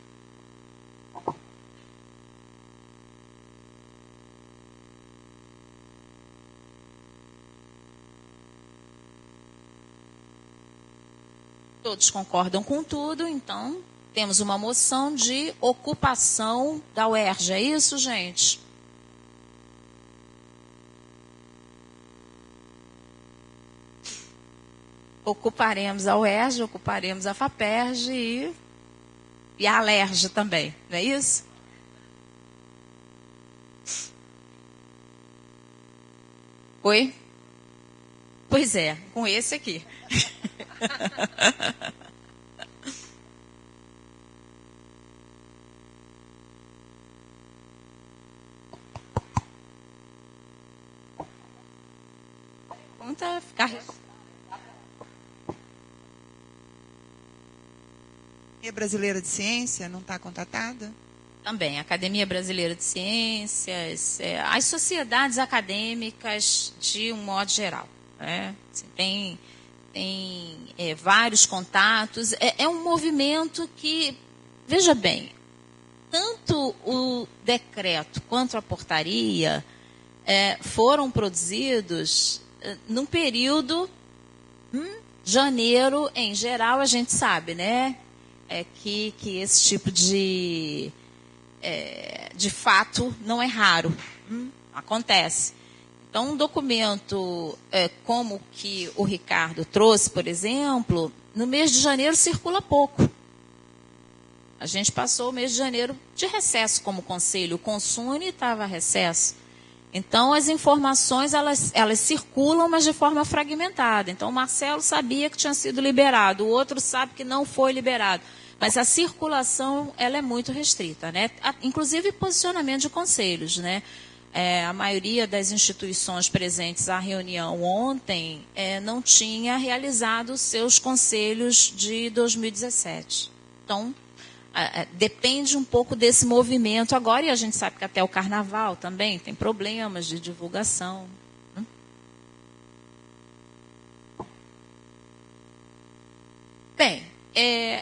Todos concordam com tudo, então temos uma moção de ocupação da UERJ. É isso, gente? Ocuparemos a UERJ, ocuparemos a FAPERJ e a ALERJ também, não é isso? Oi? Pois é, com esse aqui. Conta ficar. A Brasileira de Ciência não está contatada? Também, a Academia Brasileira de Ciências, as sociedades acadêmicas de um modo geral. Assim, tem vários contatos. É um movimento que, veja bem, tanto o decreto quanto a portaria foram produzidos num período, janeiro, em geral, a gente sabe, né? Que esse tipo de fato não é raro. Acontece. Então, um documento como que o Ricardo trouxe, por exemplo, no mês de janeiro circula pouco. A gente passou o mês de janeiro de recesso como conselho. O Consune estava a recesso. Então, as informações, elas circulam, mas de forma fragmentada. Então, o Marcelo sabia que tinha sido liberado, o outro sabe que não foi liberado. Mas a circulação, ela é muito restrita, né? Inclusive, posicionamento de conselhos, né? A maioria das instituições presentes à reunião ontem não tinha realizado os seus conselhos de 2017. Então, depende um pouco desse movimento agora, e a gente sabe que até o Carnaval também tem problemas de divulgação. Bem,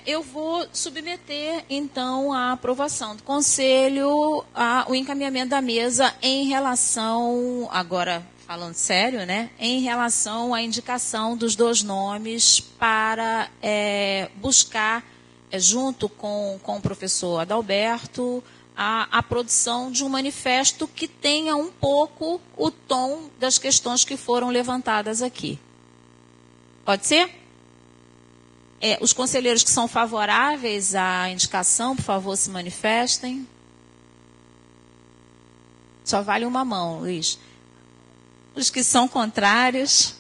eu vou submeter, então, à aprovação do Conselho, o encaminhamento da mesa em relação, agora falando sério, né, em relação à indicação dos 2 nomes para buscar, junto com o professor Adalberto, a produção de um manifesto que tenha um pouco o tom das questões que foram levantadas aqui. Pode ser? Os conselheiros que são favoráveis à indicação, por favor, se manifestem. Só vale uma mão, Luiz. Os que são contrários.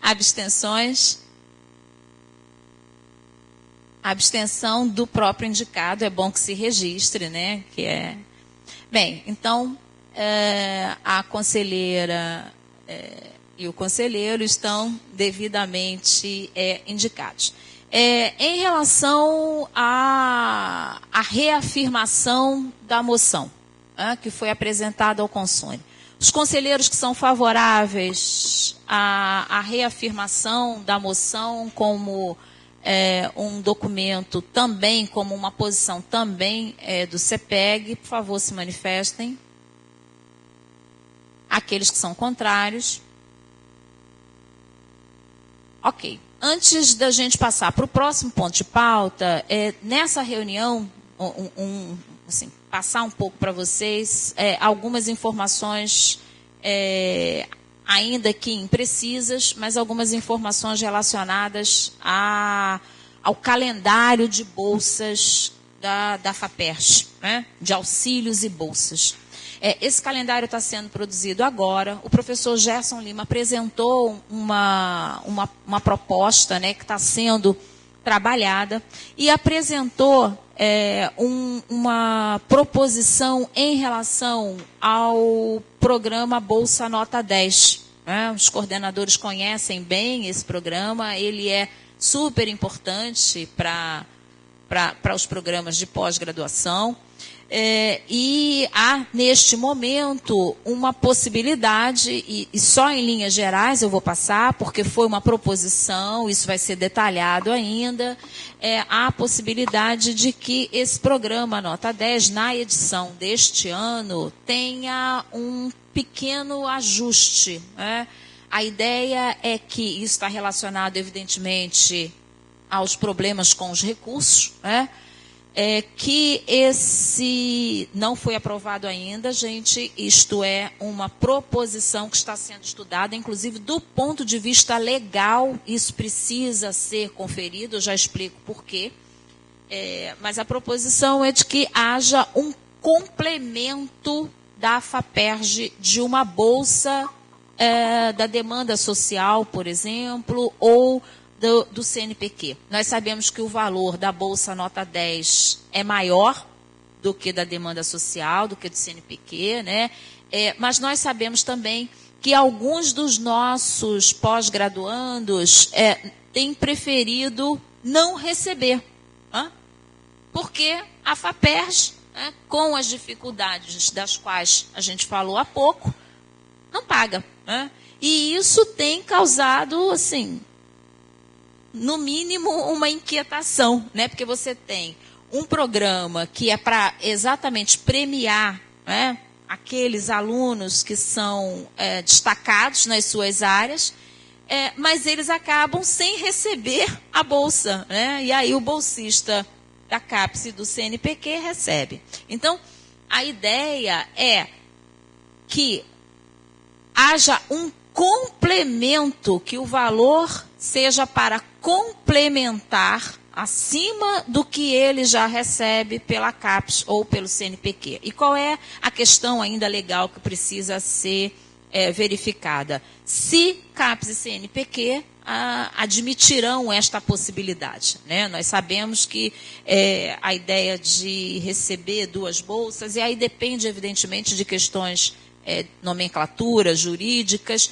Abstenções. A abstenção do próprio indicado, é bom que se registre, né? Bem, então, a conselheira e o conselheiro estão devidamente indicados. Em relação à reafirmação da moção, que foi apresentada ao Consune, os conselheiros que são favoráveis à reafirmação da moção como um documento também, como uma posição também do CEPEG, por favor, se manifestem. Aqueles que são contrários. Ok. Antes da gente passar para o próximo ponto de pauta, nessa reunião, assim, passar um pouco para vocês algumas informações, ainda que imprecisas, mas algumas informações relacionadas ao calendário de bolsas da FAPERJ, né, de auxílios e bolsas. Esse calendário está sendo produzido agora. O professor Gerson Lima apresentou uma proposta, né, que está sendo trabalhada, e apresentou uma proposição em relação ao programa Bolsa Nota 10. Né? Os coordenadores conhecem bem esse programa, ele é super importante para os programas de pós-graduação. E há, neste momento, uma possibilidade, e só em linhas gerais eu vou passar, porque foi uma proposição, isso vai ser detalhado ainda, há a possibilidade de que esse programa Nota 10, na edição deste ano, tenha um pequeno ajuste. Né? A ideia é que isso está relacionado, evidentemente, aos problemas com os recursos, né? Que esse não foi aprovado ainda, gente, isto é uma proposição que está sendo estudada, inclusive do ponto de vista legal, isso precisa ser conferido, eu já explico por quê, mas a proposição é de que haja um complemento da FAPERJ de uma bolsa da demanda social, por exemplo, ou do CNPq. Nós sabemos que o valor da Bolsa Nota 10 é maior do que da demanda social, do que do CNPq, né? Mas nós sabemos também que alguns dos nossos pós-graduandos têm preferido não receber. Porque a FAPERJ, com as dificuldades das quais a gente falou há pouco, não paga. Né? E isso tem causado, assim, no mínimo, uma inquietação, né? Porque você tem um programa que é para exatamente premiar, né, aqueles alunos que são destacados nas suas áreas, mas eles acabam sem receber a bolsa. Né? E aí o bolsista da CAPES e do CNPq recebe. Então, a ideia é que haja um complemento, que o valor seja para complementar acima do que ele já recebe pela CAPES ou pelo CNPq. E qual é a questão ainda legal que precisa ser verificada? Se CAPES e CNPq admitirão esta possibilidade. Né? Nós sabemos que a ideia de receber duas bolsas, e aí depende, evidentemente, de questões nomenclaturas jurídicas,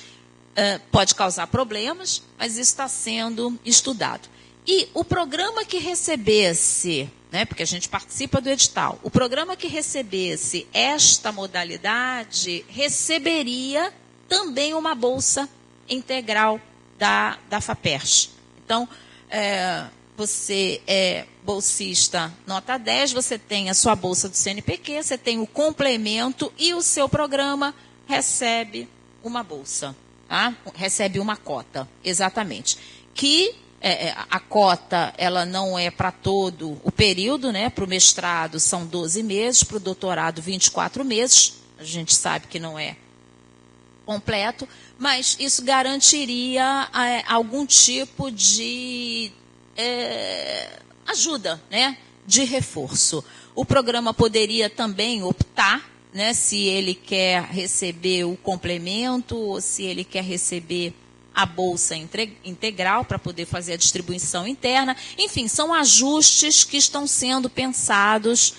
pode causar problemas, mas isso está sendo estudado. E o programa que recebesse, né, porque a gente participa do edital, o programa que recebesse esta modalidade receberia também uma bolsa integral da FAPERJ. Então, você é bolsista nota 10, você tem a sua bolsa do CNPq, você tem o complemento e o seu programa recebe uma bolsa. Tá? Recebe uma cota, exatamente. Que a cota ela não é para todo o período, né? Para o mestrado são 12 meses, para o doutorado 24 meses. A gente sabe que não é completo, mas isso garantiria algum tipo de ajuda, né? De reforço. O programa poderia também optar, né, se ele quer receber o complemento ou se ele quer receber a bolsa integral para poder fazer a distribuição interna. Enfim, são ajustes que estão sendo pensados,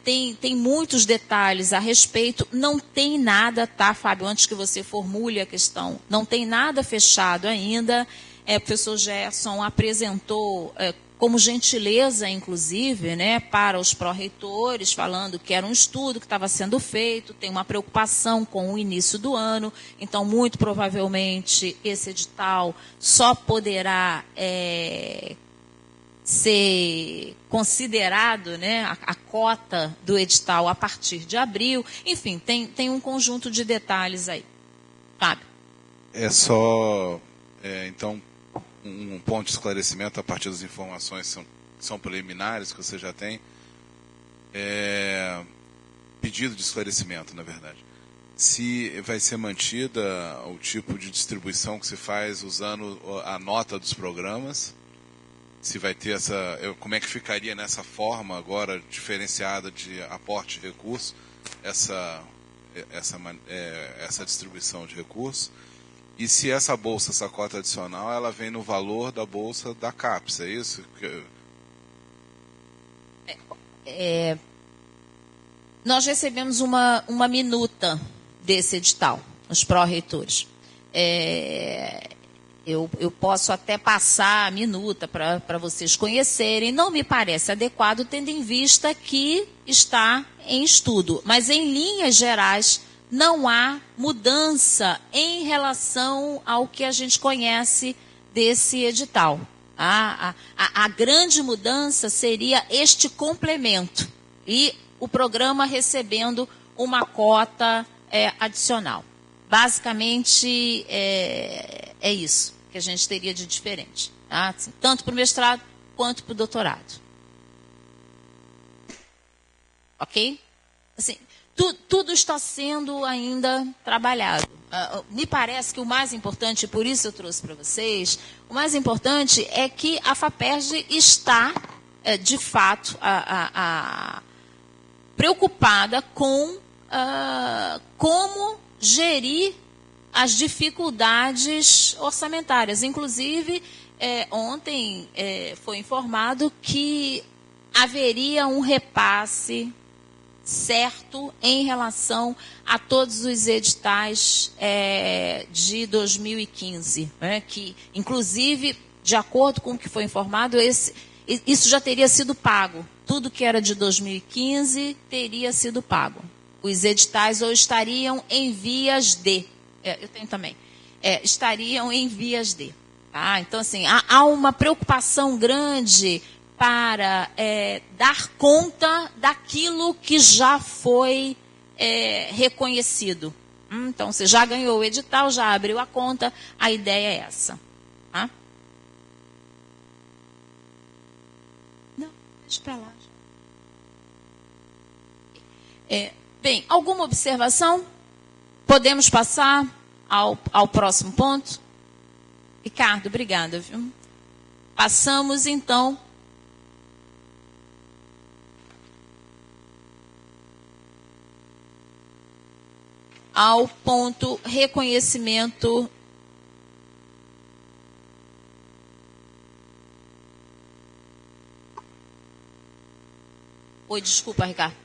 tem muitos detalhes a respeito, não tem nada, tá, Fábio, antes que você formule a questão, não tem nada fechado ainda. O professor Gerson apresentou como gentileza, inclusive, né, para os pró-reitores, falando que era um estudo que estava sendo feito, tem uma preocupação com o início do ano, então, muito provavelmente, esse edital só poderá ser considerado, né, a cota do edital a partir de abril. Enfim, tem um conjunto de detalhes aí. Fábio? Então, um ponto de esclarecimento a partir das informações que são preliminares, que você já tem. Pedido de esclarecimento, na verdade. Se vai ser mantida o tipo de distribuição que se faz usando a nota dos programas, se vai ter como é que ficaria nessa forma agora diferenciada de aporte de recursos, essa distribuição de recursos, e se essa bolsa, essa cota adicional, ela vem no valor da bolsa da CAPES, é isso? Nós recebemos uma minuta desse edital, os pró-reitores. Eu posso até passar a minuta para vocês conhecerem. Não me parece adequado, tendo em vista que está em estudo. Mas, em linhas gerais, não há mudança em relação ao que a gente conhece desse edital. A grande mudança seria este complemento e o programa recebendo uma cota adicional. Basicamente, é isso que a gente teria de diferente, tá? Assim, tanto para o mestrado quanto para o doutorado. Ok? Assim, tudo está sendo ainda trabalhado. Me parece que o mais importante, e por isso eu trouxe para vocês, o mais importante é que a FAPERJ está, de fato, preocupada com como gerir as dificuldades orçamentárias. Inclusive, ontem foi informado que haveria um repasse certo em relação a todos os editais de 2015, né, que, inclusive, de acordo com o que foi informado, isso já teria sido pago. Tudo que era de 2015 teria sido pago. Os editais ou estariam em vias de... eu tenho também. Estariam em vias de. Tá? Então, assim, há uma preocupação grande para dar conta daquilo que já foi reconhecido. Então, você já ganhou o edital, já abriu a conta, a ideia é essa. Tá? Não, deixa para lá. Bem, alguma observação? Podemos passar ao próximo ponto? Ricardo, obrigada. Viu? Passamos, então, ao ponto reconhecimento Oi, desculpa, Ricardo.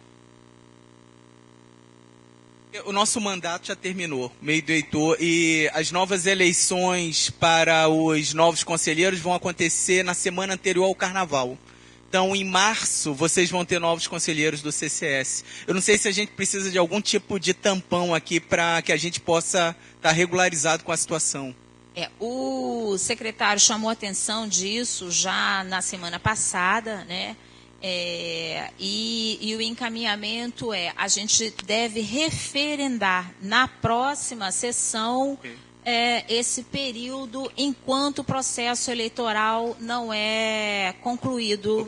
O nosso mandato já terminou, meio do Heitor, e as novas eleições para os novos conselheiros vão acontecer na semana anterior ao Carnaval. Então, em março, vocês vão ter novos conselheiros do CCS. Eu não sei se a gente precisa de algum tipo de tampão aqui para que a gente possa estar regularizado com a situação. O secretário chamou a atenção disso já na semana passada, né? E o encaminhamento a gente deve referendar na próxima sessão esse período enquanto o processo eleitoral não é concluído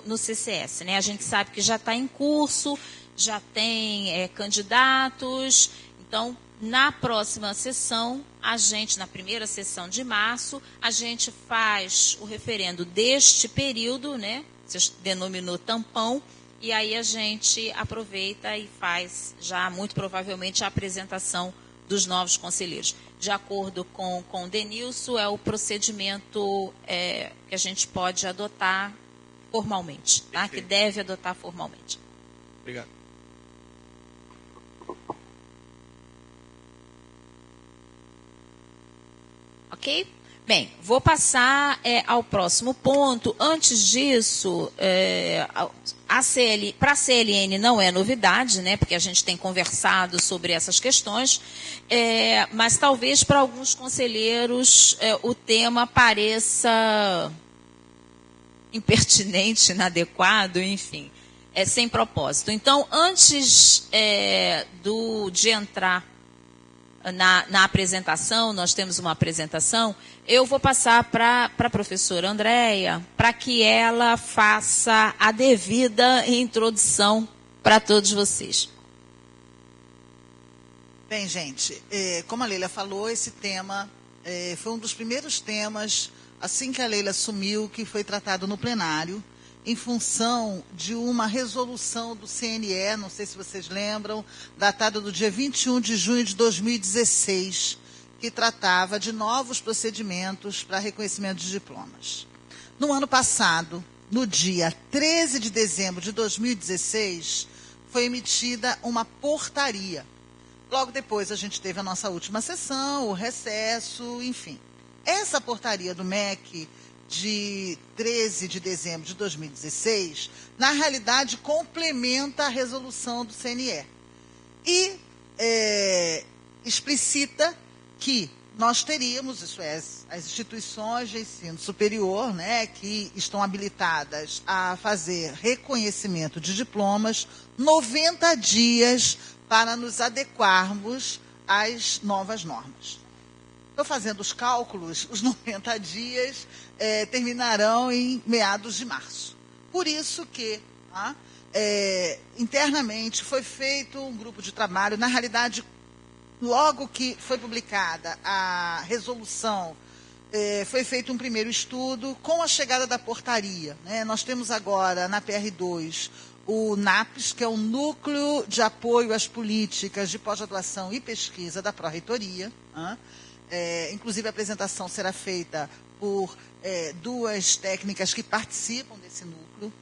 no CCS. Né? A gente sabe que já está em curso, já tem candidatos, então na próxima sessão, na primeira sessão de março, a gente faz o referendo deste período, né? Você denominou tampão, e aí a gente aproveita e faz já, muito provavelmente, a apresentação dos novos conselheiros. De acordo com o Denilson, é o procedimento que a gente pode adotar formalmente, tá? Que deve adotar formalmente. Obrigado. Ok? Bem, vou passar ao próximo ponto. Antes disso, para a CLN não é novidade, né, porque a gente tem conversado sobre essas questões, mas talvez para alguns conselheiros o tema pareça impertinente, inadequado, enfim, sem propósito. Então, antes de entrar na apresentação, nós temos uma apresentação, eu vou passar para a professora Andréia, para que ela faça a devida introdução para todos vocês. Bem, gente, como a Leila falou, esse tema foi um dos primeiros temas assim que a Leila assumiu, que foi tratado no plenário, em função de uma resolução do CNE, não sei se vocês lembram, datada do dia 21 de junho de 2016, que tratava de novos procedimentos para reconhecimento de diplomas. No ano passado, no dia 13 de dezembro de 2016, foi emitida uma portaria. Logo depois a gente teve a nossa última sessão, o recesso, enfim. Essa portaria do MEC de 13 de dezembro de 2016, na realidade, complementa a resolução do CNE. E explicita que nós teríamos, isso é, as instituições de ensino superior, né, que estão habilitadas a fazer reconhecimento de diplomas, 90 dias para nos adequarmos às novas normas. Estou fazendo os cálculos, os 90 dias terminarão em meados de março. Por isso que, internamente, foi feito um grupo de trabalho. Na realidade, logo que foi publicada a resolução, foi feito um primeiro estudo com a chegada da portaria, né? Nós temos agora, na PR2, o NAPES, que é o Núcleo de Apoio às Políticas de Pós-Graduação e Pesquisa da Pró-Reitoria. Inclusive, a apresentação será feita por duas técnicas que participam desse núcleo.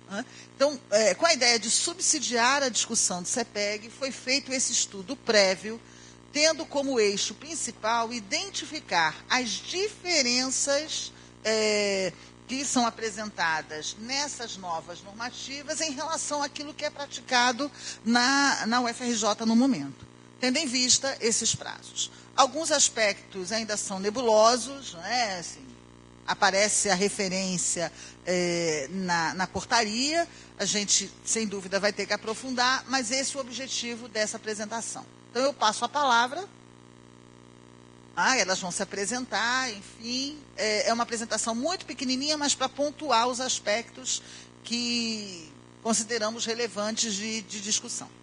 Então, com a ideia de subsidiar a discussão do CEPEG, foi feito esse estudo prévio, tendo como eixo principal identificar as diferenças que são apresentadas nessas novas normativas em relação àquilo que é praticado na UFRJ no momento, tendo em vista esses prazos. Alguns aspectos ainda são nebulosos, né? Assim, aparece a referência na portaria, a gente, sem dúvida, vai ter que aprofundar, mas esse é o objetivo dessa apresentação. Então, eu passo a palavra, elas vão se apresentar, enfim, é uma apresentação muito pequenininha, mas para pontuar os aspectos que consideramos relevantes de discussão.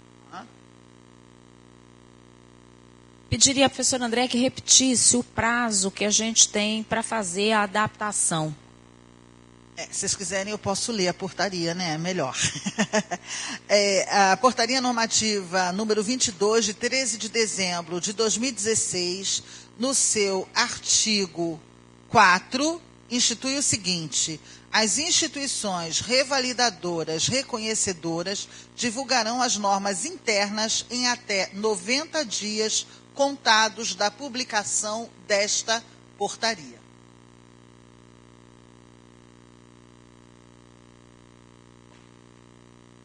Pediria à professora Andréa que repetisse o prazo que a gente tem para fazer a adaptação. Se vocês quiserem, eu posso ler a portaria, né? Melhor. A portaria normativa número 22, de 13 de dezembro de 2016, no seu artigo 4, institui o seguinte: as instituições revalidadoras reconhecedoras divulgarão as normas internas em até 90 dias contados da publicação desta portaria.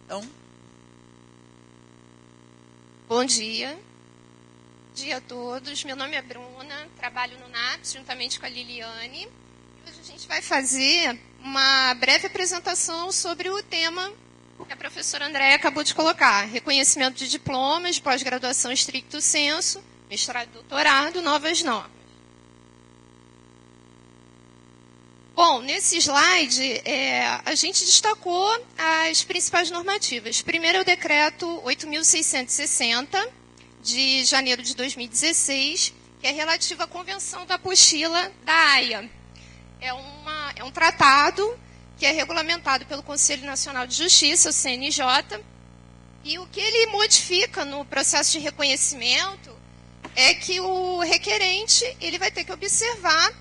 Então, bom dia. Bom dia a todos. Meu nome é Bruna, trabalho no NAPES juntamente com a Liliane. Hoje a gente vai fazer uma breve apresentação sobre o tema que a professora Andréa acabou de colocar: reconhecimento de diplomas, pós-graduação estricto sensu, mestrado e doutorado, novas normas. Bom, nesse slide, a gente destacou as principais normativas. Primeiro é o decreto 8.660, de janeiro de 2016, que é relativo à Convenção da Apostila da Haia. É um tratado que é regulamentado pelo Conselho Nacional de Justiça, o CNJ, e o que ele modifica no processo de reconhecimento é que o requerente ele vai ter que observar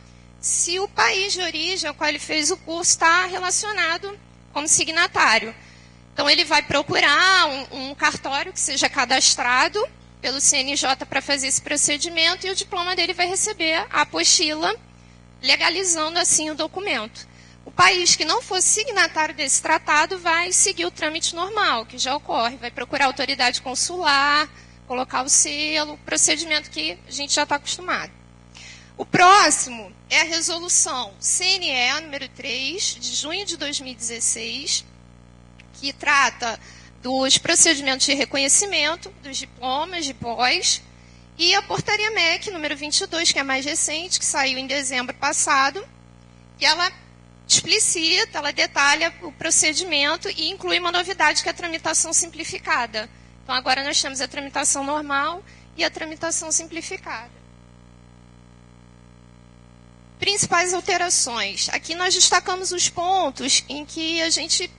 se o país de origem ao qual ele fez o curso está relacionado como signatário. Então, ele vai procurar um cartório que seja cadastrado pelo CNJ para fazer esse procedimento e o diploma dele vai receber a apostila, legalizando assim o documento. O país que não for signatário desse tratado vai seguir o trâmite normal, que já ocorre, vai procurar a autoridade consular, colocar o selo, procedimento que a gente já está acostumado. O próximo é a resolução CNE número 3, de junho de 2016, que trata dos procedimentos de reconhecimento dos diplomas de pós, e a portaria MEC número 22, que é a mais recente, que saiu em dezembro passado, que ela explicita, ela detalha o procedimento e inclui uma novidade, que é a tramitação simplificada. Então, agora nós temos a tramitação normal e a tramitação simplificada. Principais alterações. Aqui nós destacamos os pontos em que a gente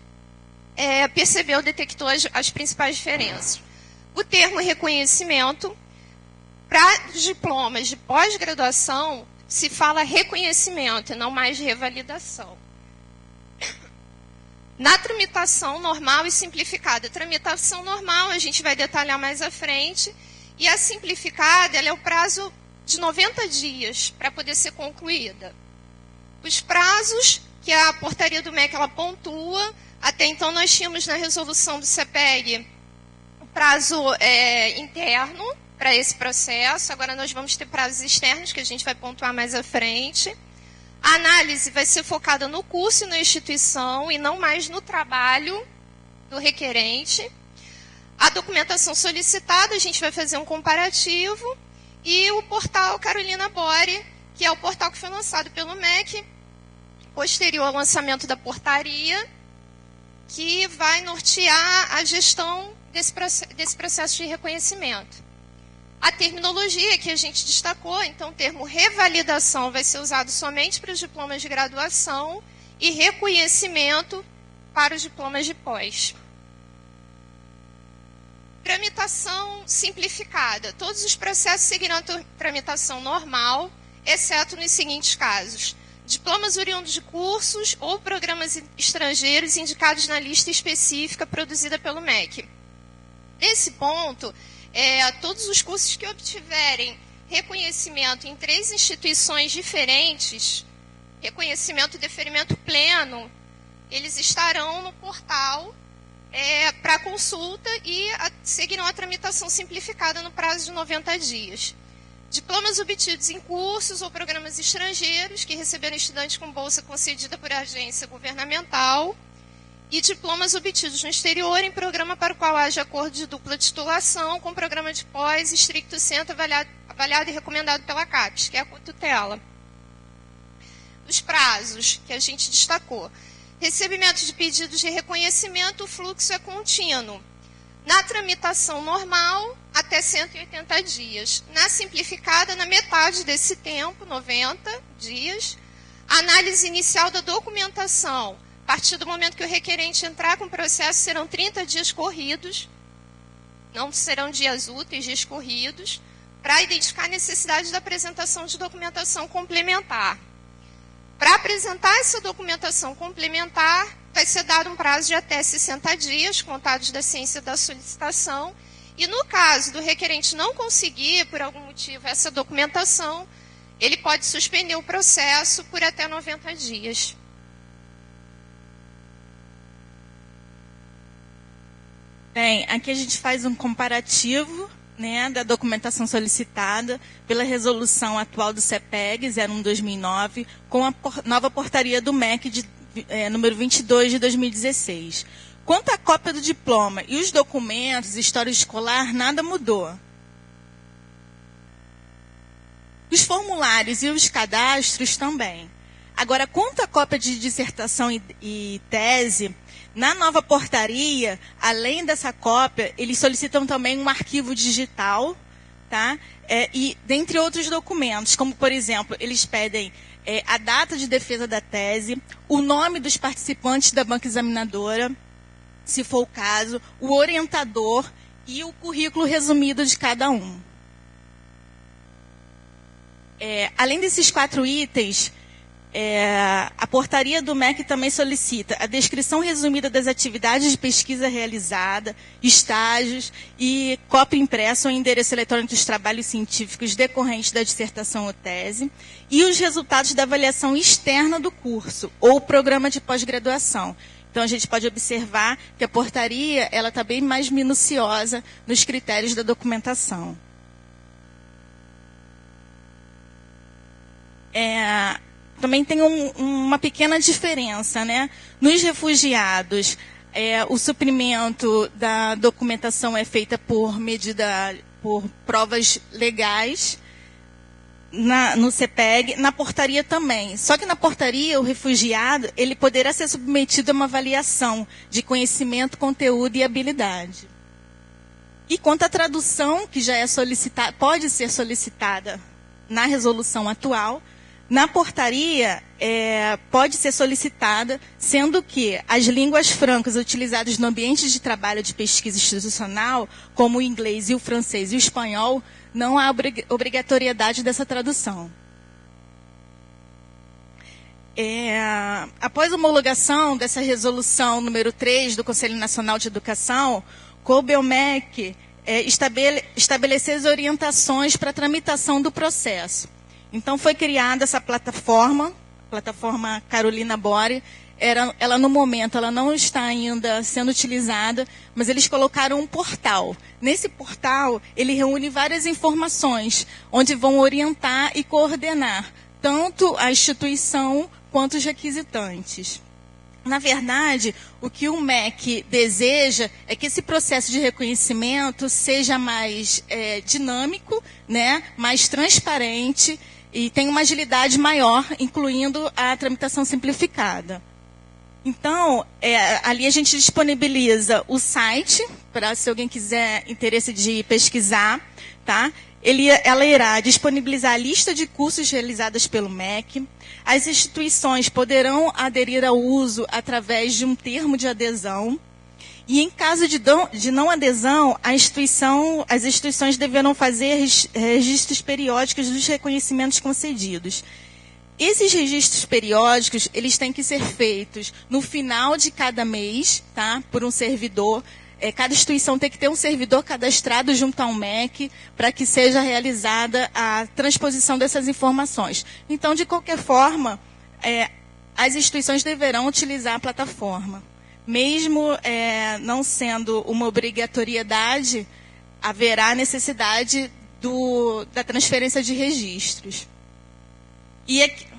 percebeu, detectou as principais diferenças. O termo reconhecimento, para diplomas de pós-graduação, se fala reconhecimento e não mais revalidação. Na tramitação normal e simplificada. A tramitação normal a gente vai detalhar mais à frente, e a simplificada ela é o prazo de 90 dias para poder ser concluída. Os prazos que a portaria do MEC ela pontua, até então nós tínhamos na resolução do CEPEG o prazo interno para esse processo, agora nós vamos ter prazos externos que a gente vai pontuar mais à frente. A análise vai ser focada no curso e na instituição e não mais no trabalho do requerente. A documentação solicitada, a gente vai fazer um comparativo. E o portal Carolina Bore, que é o portal que foi lançado pelo MEC, posterior ao lançamento da portaria, que vai nortear a gestão desse processo de reconhecimento. A terminologia que a gente destacou, então o termo revalidação vai ser usado somente para os diplomas de graduação e reconhecimento para os diplomas de pós. Tramitação simplificada. Todos os processos seguirão a tramitação normal, exceto nos seguintes casos: diplomas oriundos de cursos ou programas estrangeiros indicados na lista específica produzida pelo MEC. Nesse ponto, todos os cursos que obtiverem reconhecimento em 3 instituições diferentes, reconhecimento e deferimento pleno, eles estarão no portal para consulta e seguirão a tramitação simplificada no prazo de 90 dias. Diplomas obtidos em cursos ou programas estrangeiros que receberam estudantes com bolsa concedida por agência governamental e diplomas obtidos no exterior em programa para o qual haja acordo de dupla titulação com programa de pós estricto centro avaliado e recomendado pela CAPES, que é a tutela. Os prazos que a gente destacou. Recebimento de pedidos de reconhecimento, o fluxo é contínuo. Na tramitação normal, até 180 dias. Na simplificada, na metade desse tempo, 90 dias. Análise inicial da documentação. A partir do momento que o requerente entrar com o processo, serão 30 dias corridos. Não serão dias úteis, dias corridos, para identificar a necessidade da apresentação de documentação complementar. Para apresentar essa documentação complementar, vai ser dado um prazo de até 60 dias, contados da ciência da solicitação. E no caso do requerente não conseguir, por algum motivo, essa documentação, ele pode suspender o processo por até 90 dias. Bem, aqui a gente faz um comparativo, né, da documentação solicitada pela resolução atual do CEPEG 01/2009 com a nova portaria do MEC número 22 de 2016. Quanto à cópia do diploma e os documentos, história escolar, nada mudou. Os formulários e os cadastros também. Agora, quanto à cópia de dissertação e tese, na nova portaria, além dessa cópia, eles solicitam também um arquivo digital, tá? E dentre outros documentos, como, por exemplo, eles pedem a data de defesa da tese, o nome dos participantes da banca examinadora, se for o caso, o orientador e o currículo resumido de cada um. Além desses 4 itens, a portaria do MEC também solicita a descrição resumida das atividades de pesquisa realizada, estágios e cópia impressa ou endereço eletrônico dos trabalhos científicos decorrentes da dissertação ou tese e os resultados da avaliação externa do curso ou programa de pós-graduação. Então, a gente pode observar que a portaria ela está bem mais minuciosa nos critérios da documentação. Também tem uma pequena diferença, né? Nos refugiados, o suprimento da documentação é feita por provas legais, no CEPEG, na portaria também. Só que na portaria, o refugiado ele poderá ser submetido a uma avaliação de conhecimento, conteúdo e habilidade. E quanto à tradução, que já é solicitada, pode ser solicitada na resolução atual, Na portaria, pode ser solicitada, sendo que as línguas francas utilizadas no ambiente de trabalho de pesquisa institucional, como o inglês e o francês e o espanhol, não há obrigatoriedade dessa tradução. Após a homologação dessa resolução número 3 do Conselho Nacional de Educação, coube ao MEC estabelecer as orientações para a tramitação do processo. Então, foi criada essa plataforma Carolina Bore. Ela, no momento, ela não está ainda sendo utilizada, mas eles colocaram um portal. Nesse portal, ele reúne várias informações, onde vão orientar e coordenar tanto a instituição quanto os requisitantes. Na verdade, o que o MEC deseja é que esse processo de reconhecimento seja mais dinâmico, né, mais transparente e tenha uma agilidade maior, incluindo a tramitação simplificada. Então, ali a gente disponibiliza o site, para se alguém quiser interesse de pesquisar, tá? Ela irá disponibilizar a lista de cursos realizados pelo MEC. As instituições poderão aderir ao uso através de um termo de adesão. E, em caso de não adesão, as instituições deverão fazer registros periódicos dos reconhecimentos concedidos. Esses registros periódicos, eles têm que ser feitos no final de cada mês, tá? Por um servidor. Cada instituição tem que ter um servidor cadastrado junto ao MEC para que seja realizada a transposição dessas informações. Então, de qualquer forma, as instituições deverão utilizar a plataforma. Mesmo não sendo uma obrigatoriedade, haverá necessidade da transferência de registros. E aqui,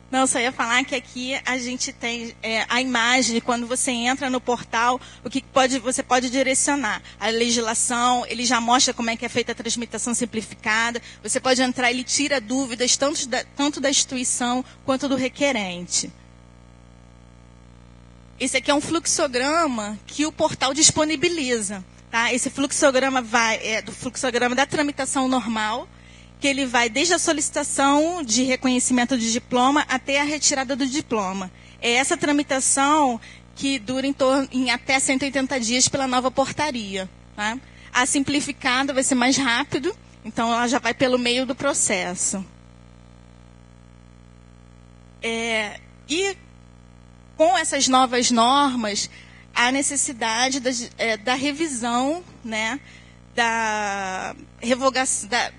não, só ia falar que aqui a gente tem a imagem, quando você entra no portal, o que você pode direcionar. A legislação, ele já mostra como é que é feita a transmissão simplificada. Você pode entrar, ele tira dúvidas tanto da instituição quanto do requerente. Esse aqui é um fluxograma que o portal disponibiliza. Tá? Esse fluxograma do fluxograma da tramitação normal, que ele vai desde a solicitação de reconhecimento de diploma até a retirada do diploma. É essa tramitação que dura em até 180 dias pela nova portaria. Tá? A simplificada vai ser mais rápido, então ela já vai pelo meio do processo. E com essas novas normas, há necessidade da revisão, né, da revogação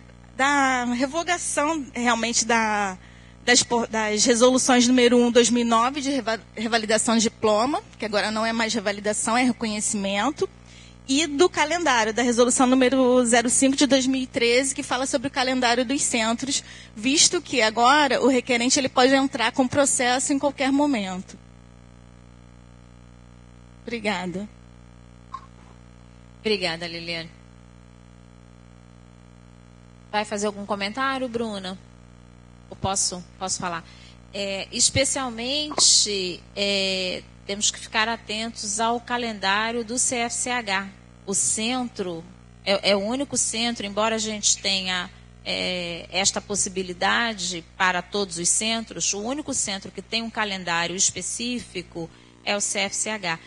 realmente das resoluções número 1/2009 de revalidação de diploma, que agora não é mais revalidação, é reconhecimento, e do calendário, da resolução número 05 de 2013, que fala sobre o calendário dos centros, visto que agora o requerente ele pode entrar com processo em qualquer momento. Obrigada. Obrigada, Liliane. Vai fazer algum comentário, Bruna? Eu posso falar? Especialmente, temos que ficar atentos ao calendário do CFCH. O centro é o único centro, embora a gente tenha esta possibilidade para todos os centros, o único centro que tem um calendário específico é o CFCH.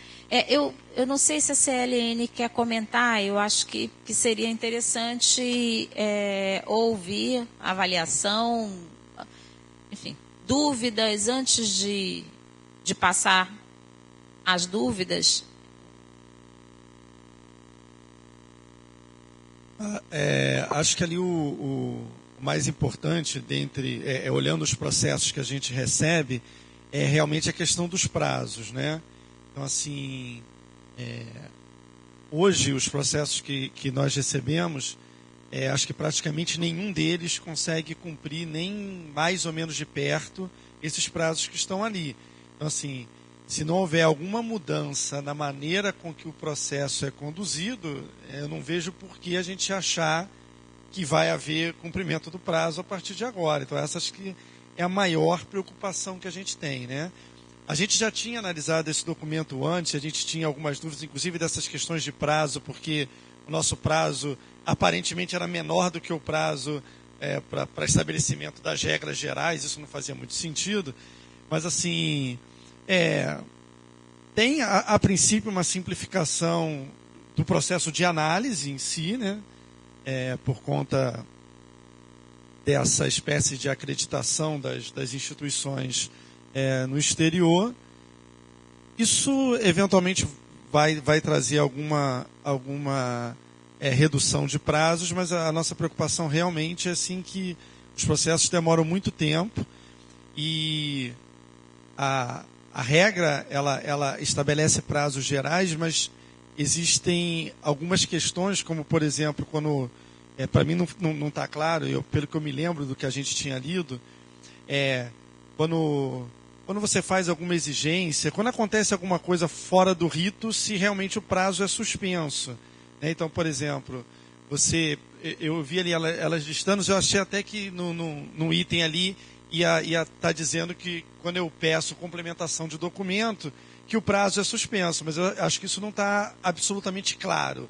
Eu não sei se a CLN quer comentar, eu acho que seria interessante ouvir a avaliação, enfim, dúvidas, antes de passar as dúvidas. Acho que ali o mais importante, olhando os processos que a gente recebe, é realmente a questão dos prazos, né? Então, assim, hoje os processos que nós recebemos, acho que praticamente nenhum deles consegue cumprir nem mais ou menos de perto esses prazos que estão ali. Então, assim, se não houver alguma mudança na maneira com que o processo é conduzido, eu não vejo por que a gente achar que vai haver cumprimento do prazo a partir de agora. Então, essa acho que é a maior preocupação que a gente tem, né? A gente já tinha analisado esse documento antes, a gente tinha algumas dúvidas, inclusive dessas questões de prazo, porque o nosso prazo aparentemente era menor do que o prazo para estabelecimento das regras gerais, isso não fazia muito sentido, mas assim, tem a princípio uma simplificação do processo de análise em si, né, por conta dessa espécie de acreditação das instituições no exterior. Isso eventualmente vai trazer alguma redução de prazos, mas a nossa preocupação realmente é assim que os processos demoram muito tempo e a regra ela estabelece prazos gerais, mas existem algumas questões, como por exemplo, quando para mim não está claro, pelo que eu me lembro do que a gente tinha lido, quando você faz alguma exigência, quando acontece alguma coisa fora do rito, se realmente o prazo é suspenso. Então, por exemplo, eu vi ali elas listando, eu achei até que no item ali ia estar dizendo que quando eu peço complementação de documento, que o prazo é suspenso, mas eu acho que isso não está absolutamente claro.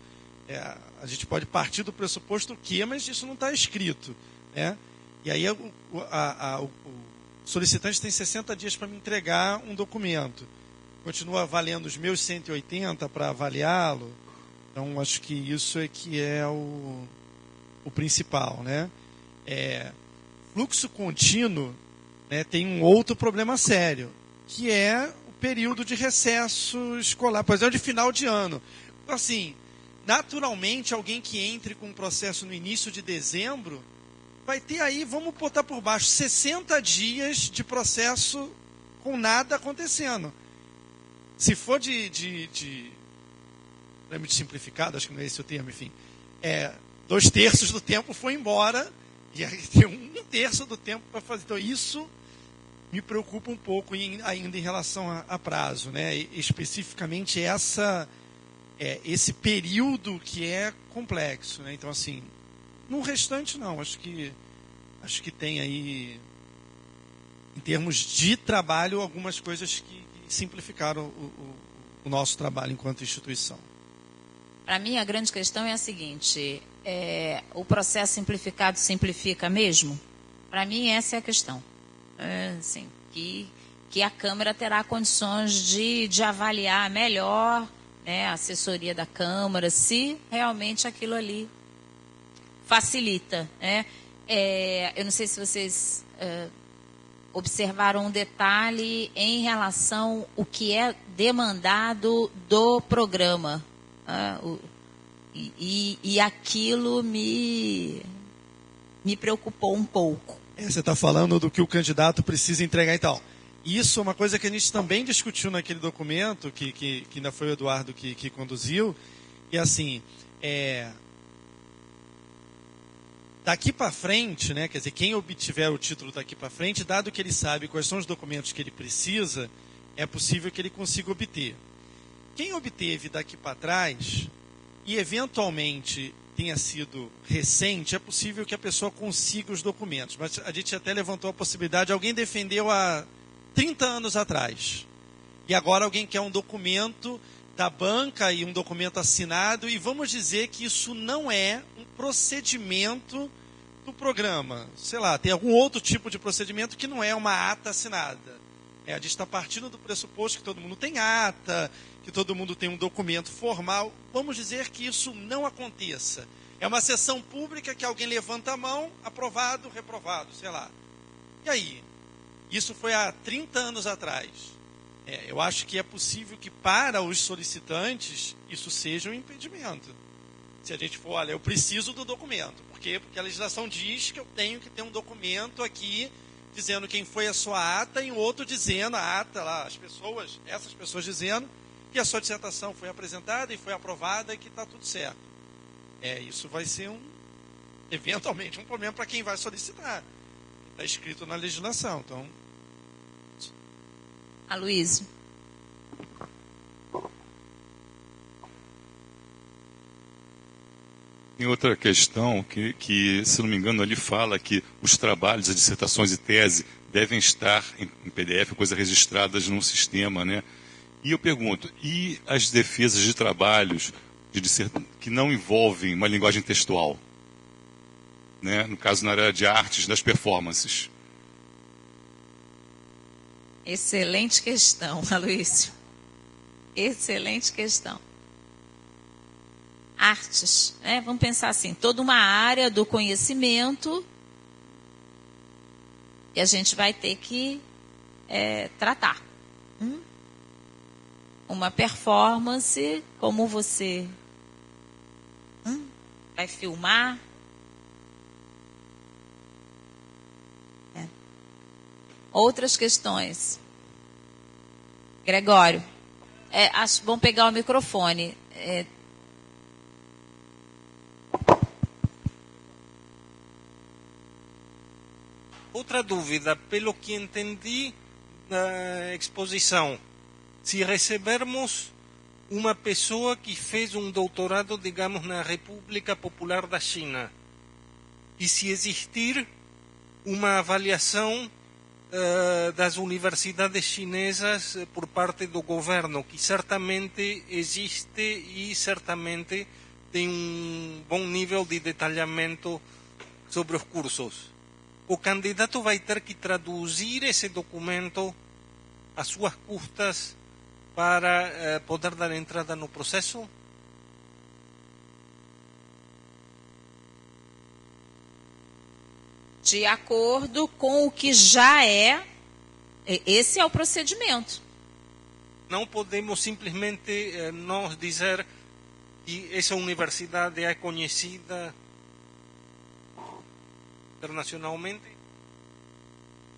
A gente pode partir do pressuposto que, mas isso não está escrito, né? E aí o solicitante tem 60 dias para me entregar um documento. Continua valendo os meus 180 para avaliá-lo. Então, acho que isso é que é o principal, né? Fluxo contínuo, né, tem um outro problema sério, que é o período de recesso escolar, por exemplo, de final de ano. Assim, naturalmente, alguém que entre com um processo no início de dezembro vai ter aí, vamos botar por baixo, 60 dias de processo com nada acontecendo. Se for muito simplificado, acho que não é esse o termo, enfim, 2/3 do tempo foi embora e aí tem 1/3 do tempo para fazer. Então, isso me preocupa um pouco ainda em relação a prazo, né? Especificamente esse período que é complexo, né? Então, assim, no restante não, acho que tem aí, em termos de trabalho, algumas coisas que simplificaram o nosso trabalho enquanto instituição. Para mim, a grande questão é a seguinte: o processo simplificado simplifica mesmo? Para mim, essa é a questão. Assim, que a Câmara terá condições de avaliar melhor, né, a assessoria da Câmara, se realmente aquilo ali facilita, né? Eu não sei se vocês observaram um detalhe em relação ao que é demandado do programa. E aquilo me preocupou um pouco. Você está falando do que o candidato precisa entregar, então. Isso é uma coisa que a gente também discutiu naquele documento, que ainda foi o Eduardo que conduziu, e assim, daqui para frente, né, quer dizer, quem obtiver o título daqui para frente, dado que ele sabe quais são os documentos que ele precisa, é possível que ele consiga obter. Quem obteve daqui para trás, e eventualmente tenha sido recente, é possível que a pessoa consiga os documentos. Mas a gente até levantou a possibilidade, alguém defendeu há 30 anos atrás. E agora alguém quer um documento da banca e um documento assinado, e vamos dizer que isso não é um procedimento do programa. Sei lá, tem algum outro tipo de procedimento que não é uma ata assinada. A gente está partindo do pressuposto que todo mundo tem ata, que todo mundo tem um documento formal. Vamos dizer que isso não aconteça. É uma sessão pública que alguém levanta a mão, aprovado, reprovado, sei lá. E aí? Isso foi há 30 anos atrás. Eu acho que é possível que para os solicitantes isso seja um impedimento. Se a gente for, olha, eu preciso do documento. Por quê? Porque a legislação diz que eu tenho que ter um documento aqui dizendo quem foi a sua ata e um outro dizendo a ata lá, essas pessoas dizendo que a sua dissertação foi apresentada e foi aprovada e que está tudo certo. Isso vai ser eventualmente um problema para quem vai solicitar. Está escrito na legislação. Então, Aloysio. Tem outra questão que, se não me engano, ali fala que os trabalhos, as dissertações e tese devem estar em PDF, coisas registradas num sistema, né? E eu pergunto, e as defesas de trabalhos que não envolvem uma linguagem textual? né? No caso, na área de artes, das performances. Excelente questão, Aloysio. Excelente questão. Artes, né? Vamos pensar assim, toda uma área do conhecimento que a gente vai ter que tratar. Uma performance, como você vai filmar. Outras questões. Gregório, vamos pegar o microfone. Outra dúvida, pelo que entendi da exposição, se recebermos uma pessoa que fez um doutorado, digamos, na República Popular da China, e se existir uma avaliação das universidades chinesas por parte do governo, que certamente existe e certamente tem um bom nível de detalhamento sobre os cursos. O candidato vai ter que traduzir esse documento às suas custas para poder dar entrada no processo? De acordo com o que já esse é o procedimento. Não podemos simplesmente nós dizer que essa universidade é conhecida internacionalmente?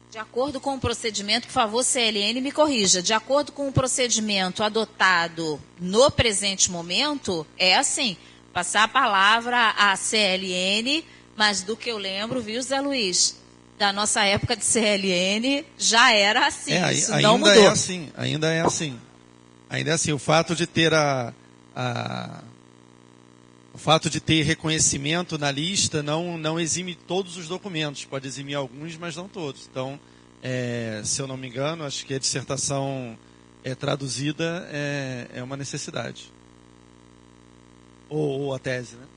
De acordo com o procedimento, por favor, CLN, me corrija. De acordo com o procedimento adotado no presente momento, é assim, passar a palavra à CLN, mas do que eu lembro, viu, Zé Luiz? Da nossa época de CLN, já era assim, isso não mudou. Ainda é assim. O fato de ter o fato de ter reconhecimento na lista não exime todos os documentos. Pode eximir alguns, mas não todos. Então, se eu não me engano, acho que a dissertação traduzida é uma necessidade. Ou a tese, né?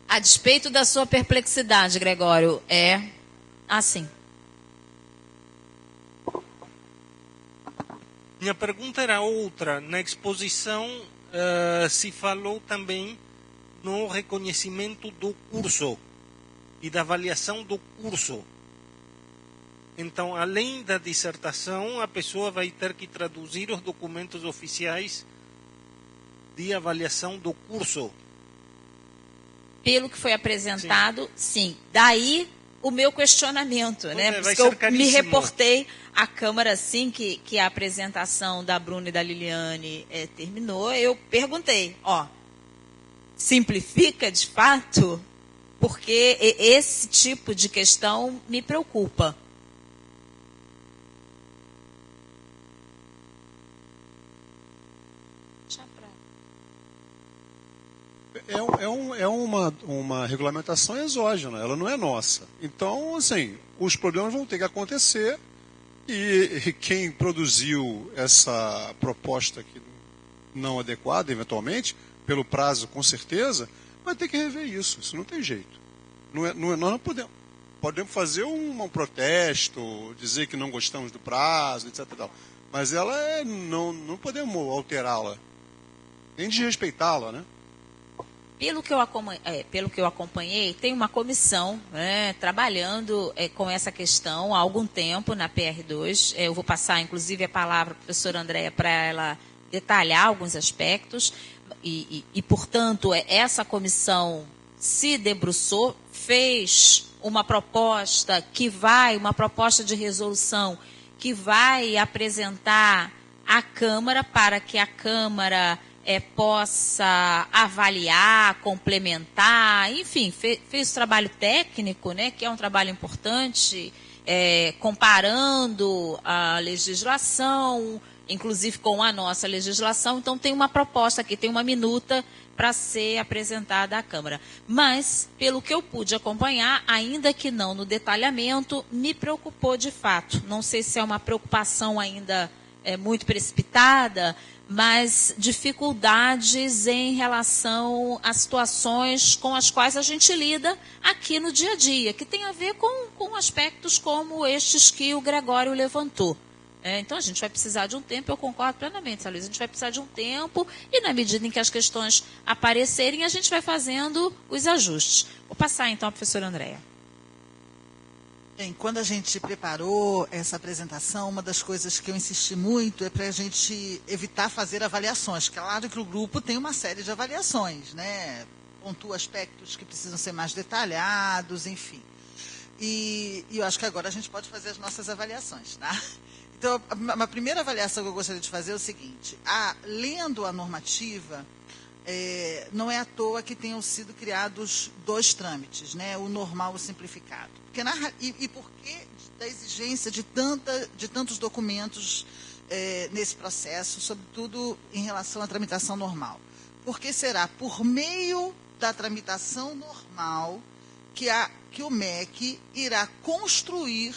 A despeito da sua perplexidade, Gregório, é assim. Minha pergunta era outra. Na exposição se falou também no reconhecimento do curso e da avaliação do curso. Então, além da dissertação, a pessoa vai ter que traduzir os documentos oficiais de avaliação do curso. Pelo que foi apresentado, sim. Daí o meu questionamento, né? Por isso que eu me reportei à Câmara assim que a apresentação da Bruna e da Liliane terminou. Eu perguntei, simplifica de fato? Porque esse tipo de questão me preocupa. É uma regulamentação exógena, ela não é nossa. Então, assim, os problemas vão ter que acontecer e quem produziu essa proposta aqui não adequada, eventualmente, pelo prazo, com certeza, vai ter que rever isso. Isso não tem jeito. Nós não podemos fazer um protesto, dizer que não gostamos do prazo, etc. Mas ela não podemos alterá-la, nem desrespeitá-la, né? Pelo que eu acompanhei, tem uma comissão trabalhando com essa questão há algum tempo na PR2. Eu vou passar, inclusive, a palavra à professora Andréia para ela detalhar alguns aspectos. E, portanto, essa comissão se debruçou, fez uma proposta uma proposta de resolução que vai apresentar à Câmara para que a Câmara possa avaliar, complementar, enfim, fez o trabalho técnico, né, que é um trabalho importante, comparando a legislação, inclusive com a nossa legislação. Então, tem uma proposta aqui, tem uma minuta para ser apresentada à Câmara. Mas, pelo que eu pude acompanhar, ainda que não no detalhamento, me preocupou de fato. Não sei se é uma preocupação ainda muito precipitada, mas dificuldades em relação a situações com as quais a gente lida aqui no dia a dia, que tem a ver com aspectos como estes que o Gregório levantou. Então, a gente vai precisar de um tempo, eu concordo plenamente, Luísa, a gente vai precisar de um tempo e, na medida em que as questões aparecerem, a gente vai fazendo os ajustes. Vou passar, então, à professora Andréa. Bem, quando a gente preparou essa apresentação, uma das coisas que eu insisti muito é para a gente evitar fazer avaliações. Claro que o grupo tem uma série de avaliações, né? Pontua aspectos que precisam ser mais detalhados, enfim. E eu acho que agora a gente pode fazer as nossas avaliações, tá? Então, a primeira avaliação que eu gostaria de fazer é o seguinte: lendo a normativa, não é à toa que tenham sido criados 2 trâmites, né? O normal e o simplificado. E por que da exigência de tantos documentos nesse processo, sobretudo em relação à tramitação normal? Porque será por meio da tramitação normal que o MEC irá construir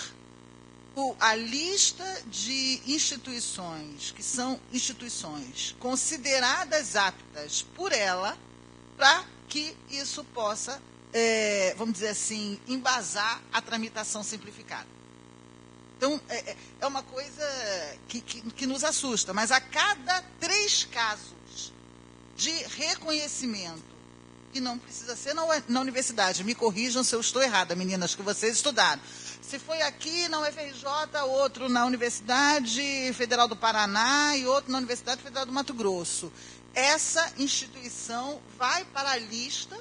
a lista de instituições, que são instituições consideradas aptas por ela, para que isso possa, vamos dizer assim, embasar a tramitação simplificada. Então, é uma coisa que nos assusta, mas a cada 3 casos de reconhecimento, que não precisa ser na universidade, me corrijam se eu estou errada, meninas, que vocês estudaram. Se foi aqui na UFRJ, outro na Universidade Federal do Paraná e outro na Universidade Federal do Mato Grosso. Essa instituição vai para a lista,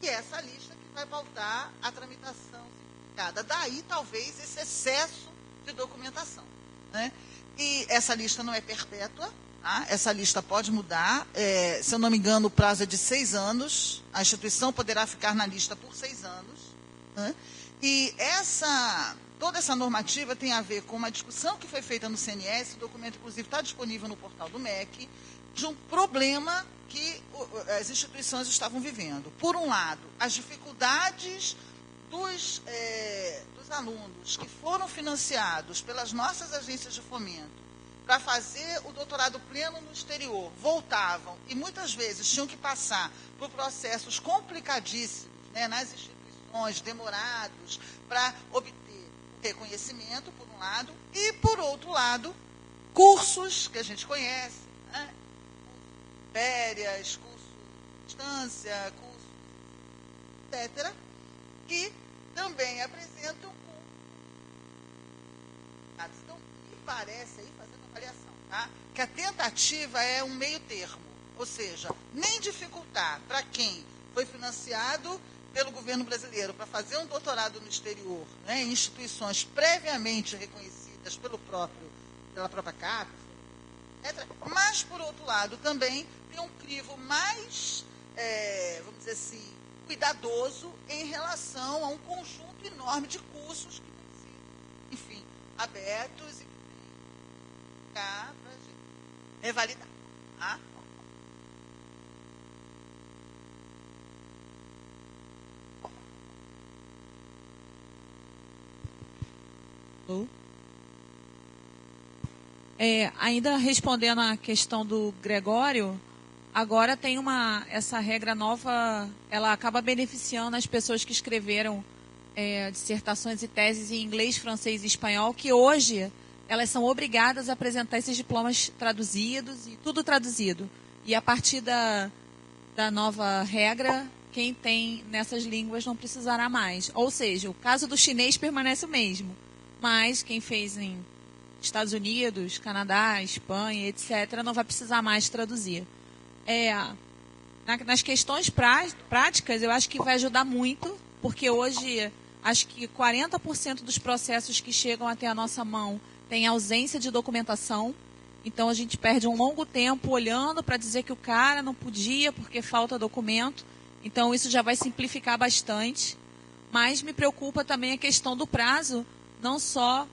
e essa lista que vai pautar a tramitação simplificada. Daí, talvez, esse excesso de documentação, né? E essa lista não é perpétua, tá? Essa lista pode mudar. Se eu não me engano, o prazo é de 6 anos. A instituição poderá ficar na lista por 6 anos, né? E toda essa normativa tem a ver com uma discussão que foi feita no CNS, o documento, inclusive, está disponível no portal do MEC, de um problema que as instituições estavam vivendo. Por um lado, as dificuldades dos alunos que foram financiados pelas nossas agências de fomento para fazer o doutorado pleno no exterior, voltavam e muitas vezes tinham que passar por processos complicadíssimos, né, nas instituições, demorados, para obter o reconhecimento, por um lado, e, por outro lado, cursos que a gente conhece, né? Férias, cursos de distância, cursos, etc., que também apresentam Então, me parece, aí, fazendo avaliação, tá? Que a tentativa é um meio termo, ou seja, nem dificultar para quem foi financiado pelo governo brasileiro para fazer um doutorado no exterior, né, em instituições previamente reconhecidas pela própria CAPES, etc. Mas, por outro lado, também tem um crivo mais, vamos dizer assim, cuidadoso em relação a um conjunto enorme de cursos que têm sido, enfim, abertos e que têm que ficar para a gente revalidar. Tá? Ainda respondendo à questão do Gregório, agora tem essa regra nova, ela acaba beneficiando as pessoas que escreveram dissertações e teses em inglês, francês e espanhol, que hoje elas são obrigadas a apresentar esses diplomas traduzidos e tudo traduzido. E a partir da nova regra, quem tem nessas línguas não precisará mais. Ou seja, o caso do chinês permanece o mesmo, mas quem fez em Estados Unidos, Canadá, Espanha, etc., não vai precisar mais traduzir. Nas questões práticas, eu acho que vai ajudar muito, porque hoje acho que 40% dos processos que chegam até a nossa mão têm ausência de documentação. Então, a gente perde um longo tempo olhando para dizer que o cara não podia porque falta documento. Então, isso já vai simplificar bastante. Mas me preocupa também a questão do prazo, não só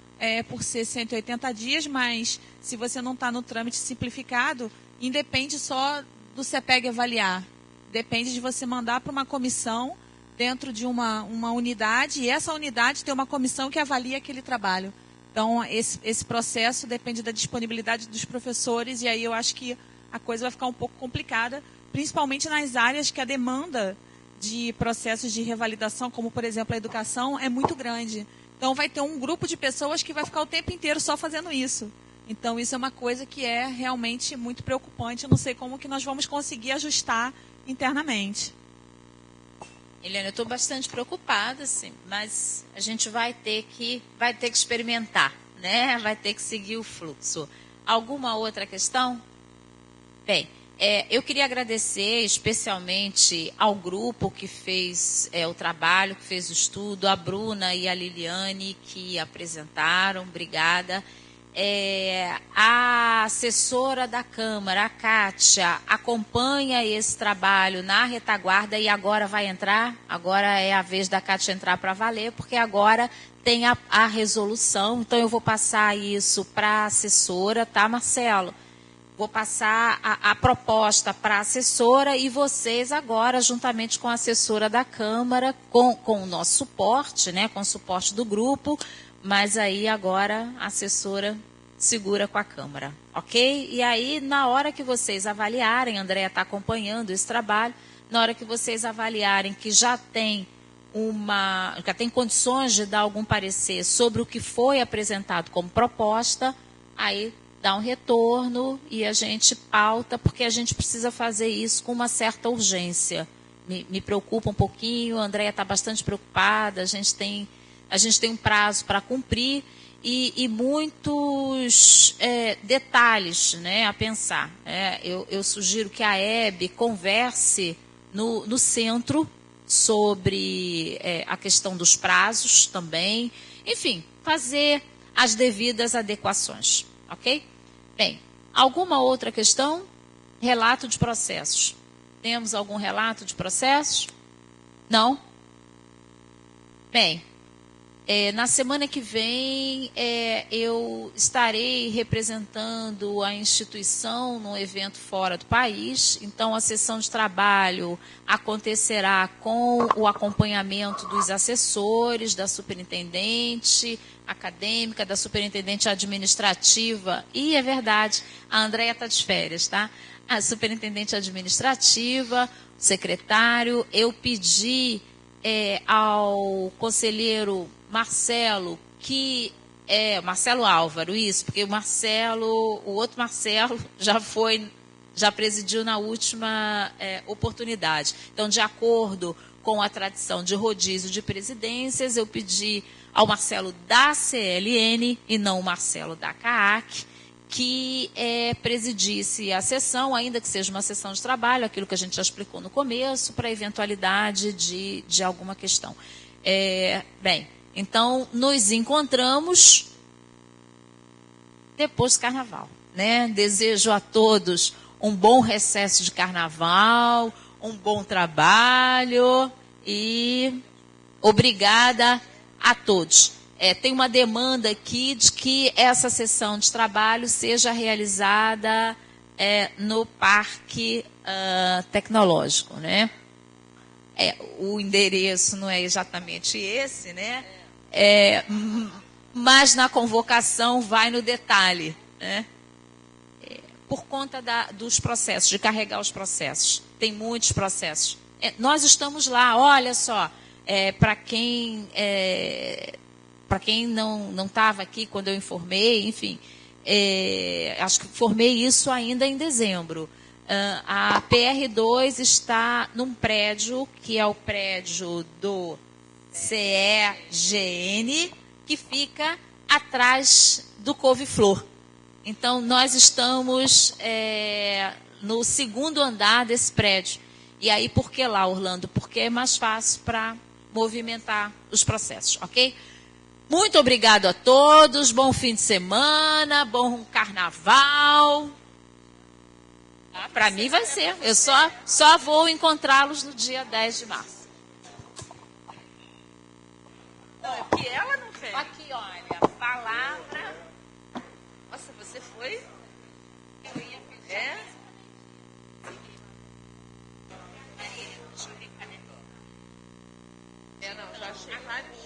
por ser 180 dias, mas se você não está no trâmite simplificado, independe só do CEPEG avaliar. Depende de você mandar para uma comissão dentro de uma unidade, e essa unidade tem uma comissão que avalia aquele trabalho. Então, esse processo depende da disponibilidade dos professores, e aí eu acho que a coisa vai ficar um pouco complicada, principalmente nas áreas que a demanda de processos de revalidação, como, por exemplo, a educação, é muito grande. Então, vai ter um grupo de pessoas que vai ficar o tempo inteiro só fazendo isso. Então, isso é uma coisa que é realmente muito preocupante. Eu não sei como que nós vamos conseguir ajustar internamente. Eliane, eu estou bastante preocupada, sim, mas a gente vai ter que experimentar, né? Vai ter que seguir o fluxo. Alguma outra questão? Bem, eu queria agradecer especialmente ao grupo que fez o trabalho, que fez o estudo, a Bruna e a Liliane que apresentaram, obrigada. A assessora da Câmara, a Kátia, acompanha esse trabalho na retaguarda e agora vai entrar. Agora é a vez da Kátia entrar para valer, porque agora tem a resolução. Então, eu vou passar isso para a assessora, tá, Marcelo? Vou passar a proposta para a assessora e vocês agora, juntamente com a assessora da Câmara, com o nosso suporte, né, com o suporte do grupo, mas aí agora a assessora segura com a Câmara, ok? E aí, na hora que vocês avaliarem, a Andréia está acompanhando esse trabalho, na hora que vocês avaliarem que já tem condições de dar algum parecer sobre o que foi apresentado como proposta, aí dá um retorno e a gente pauta, porque a gente precisa fazer isso com uma certa urgência. Me preocupa um pouquinho, a Andréia está bastante preocupada, a gente tem um prazo para cumprir e muitos detalhes, né, a pensar. Eu sugiro que a Hebe converse no centro sobre a questão dos prazos também. Enfim, fazer as devidas adequações. Ok? Bem, alguma outra questão? Relato de processos. Temos algum relato de processos? Não? Bem, na semana que vem eu estarei representando a instituição num evento fora do país. Então, a sessão de trabalho acontecerá com o acompanhamento dos assessores, da superintendente acadêmica, da superintendente administrativa. E é verdade, a Andréia está de férias, tá? A superintendente administrativa, o secretário. Eu pedi ao conselheiro Marcelo, Marcelo Álvaro, isso, porque o outro Marcelo já presidiu na última oportunidade. Então, de acordo com a tradição de rodízio de presidências, eu pedi ao Marcelo da CLN, e não o Marcelo da CAAC, que presidisse a sessão, ainda que seja uma sessão de trabalho, aquilo que a gente já explicou no começo, para a eventualidade de alguma questão. Bem, então, nos encontramos depois do Carnaval, né? Desejo a todos um bom recesso de Carnaval, um bom trabalho e obrigada a todos. Tem uma demanda aqui de que essa sessão de trabalho seja realizada no Parque Tecnológico, né? O endereço não é exatamente esse, né? Mas na convocação vai no detalhe, né? Por conta dos processos, de carregar os processos. Tem muitos processos. Nós estamos lá, olha só, para quem não estava aqui quando eu informei, enfim, acho que informei isso ainda em dezembro. A PR2 está num prédio, que é o prédio do CEGN, que fica atrás do Couve-Flor. Então, nós estamos no segundo andar desse prédio. E aí, por que lá, Orlando? Porque é mais fácil para movimentar os processos, ok? Muito obrigado a todos, bom fim de semana, bom carnaval. Para mim vai ser, eu só vou encontrá-los no dia 10 de março. Não, é porque ela não fez. Aqui, olha, palavra. Nossa, você foi? Eu ia pedir. Deixa eu ver, cadê? Não, já achei vários.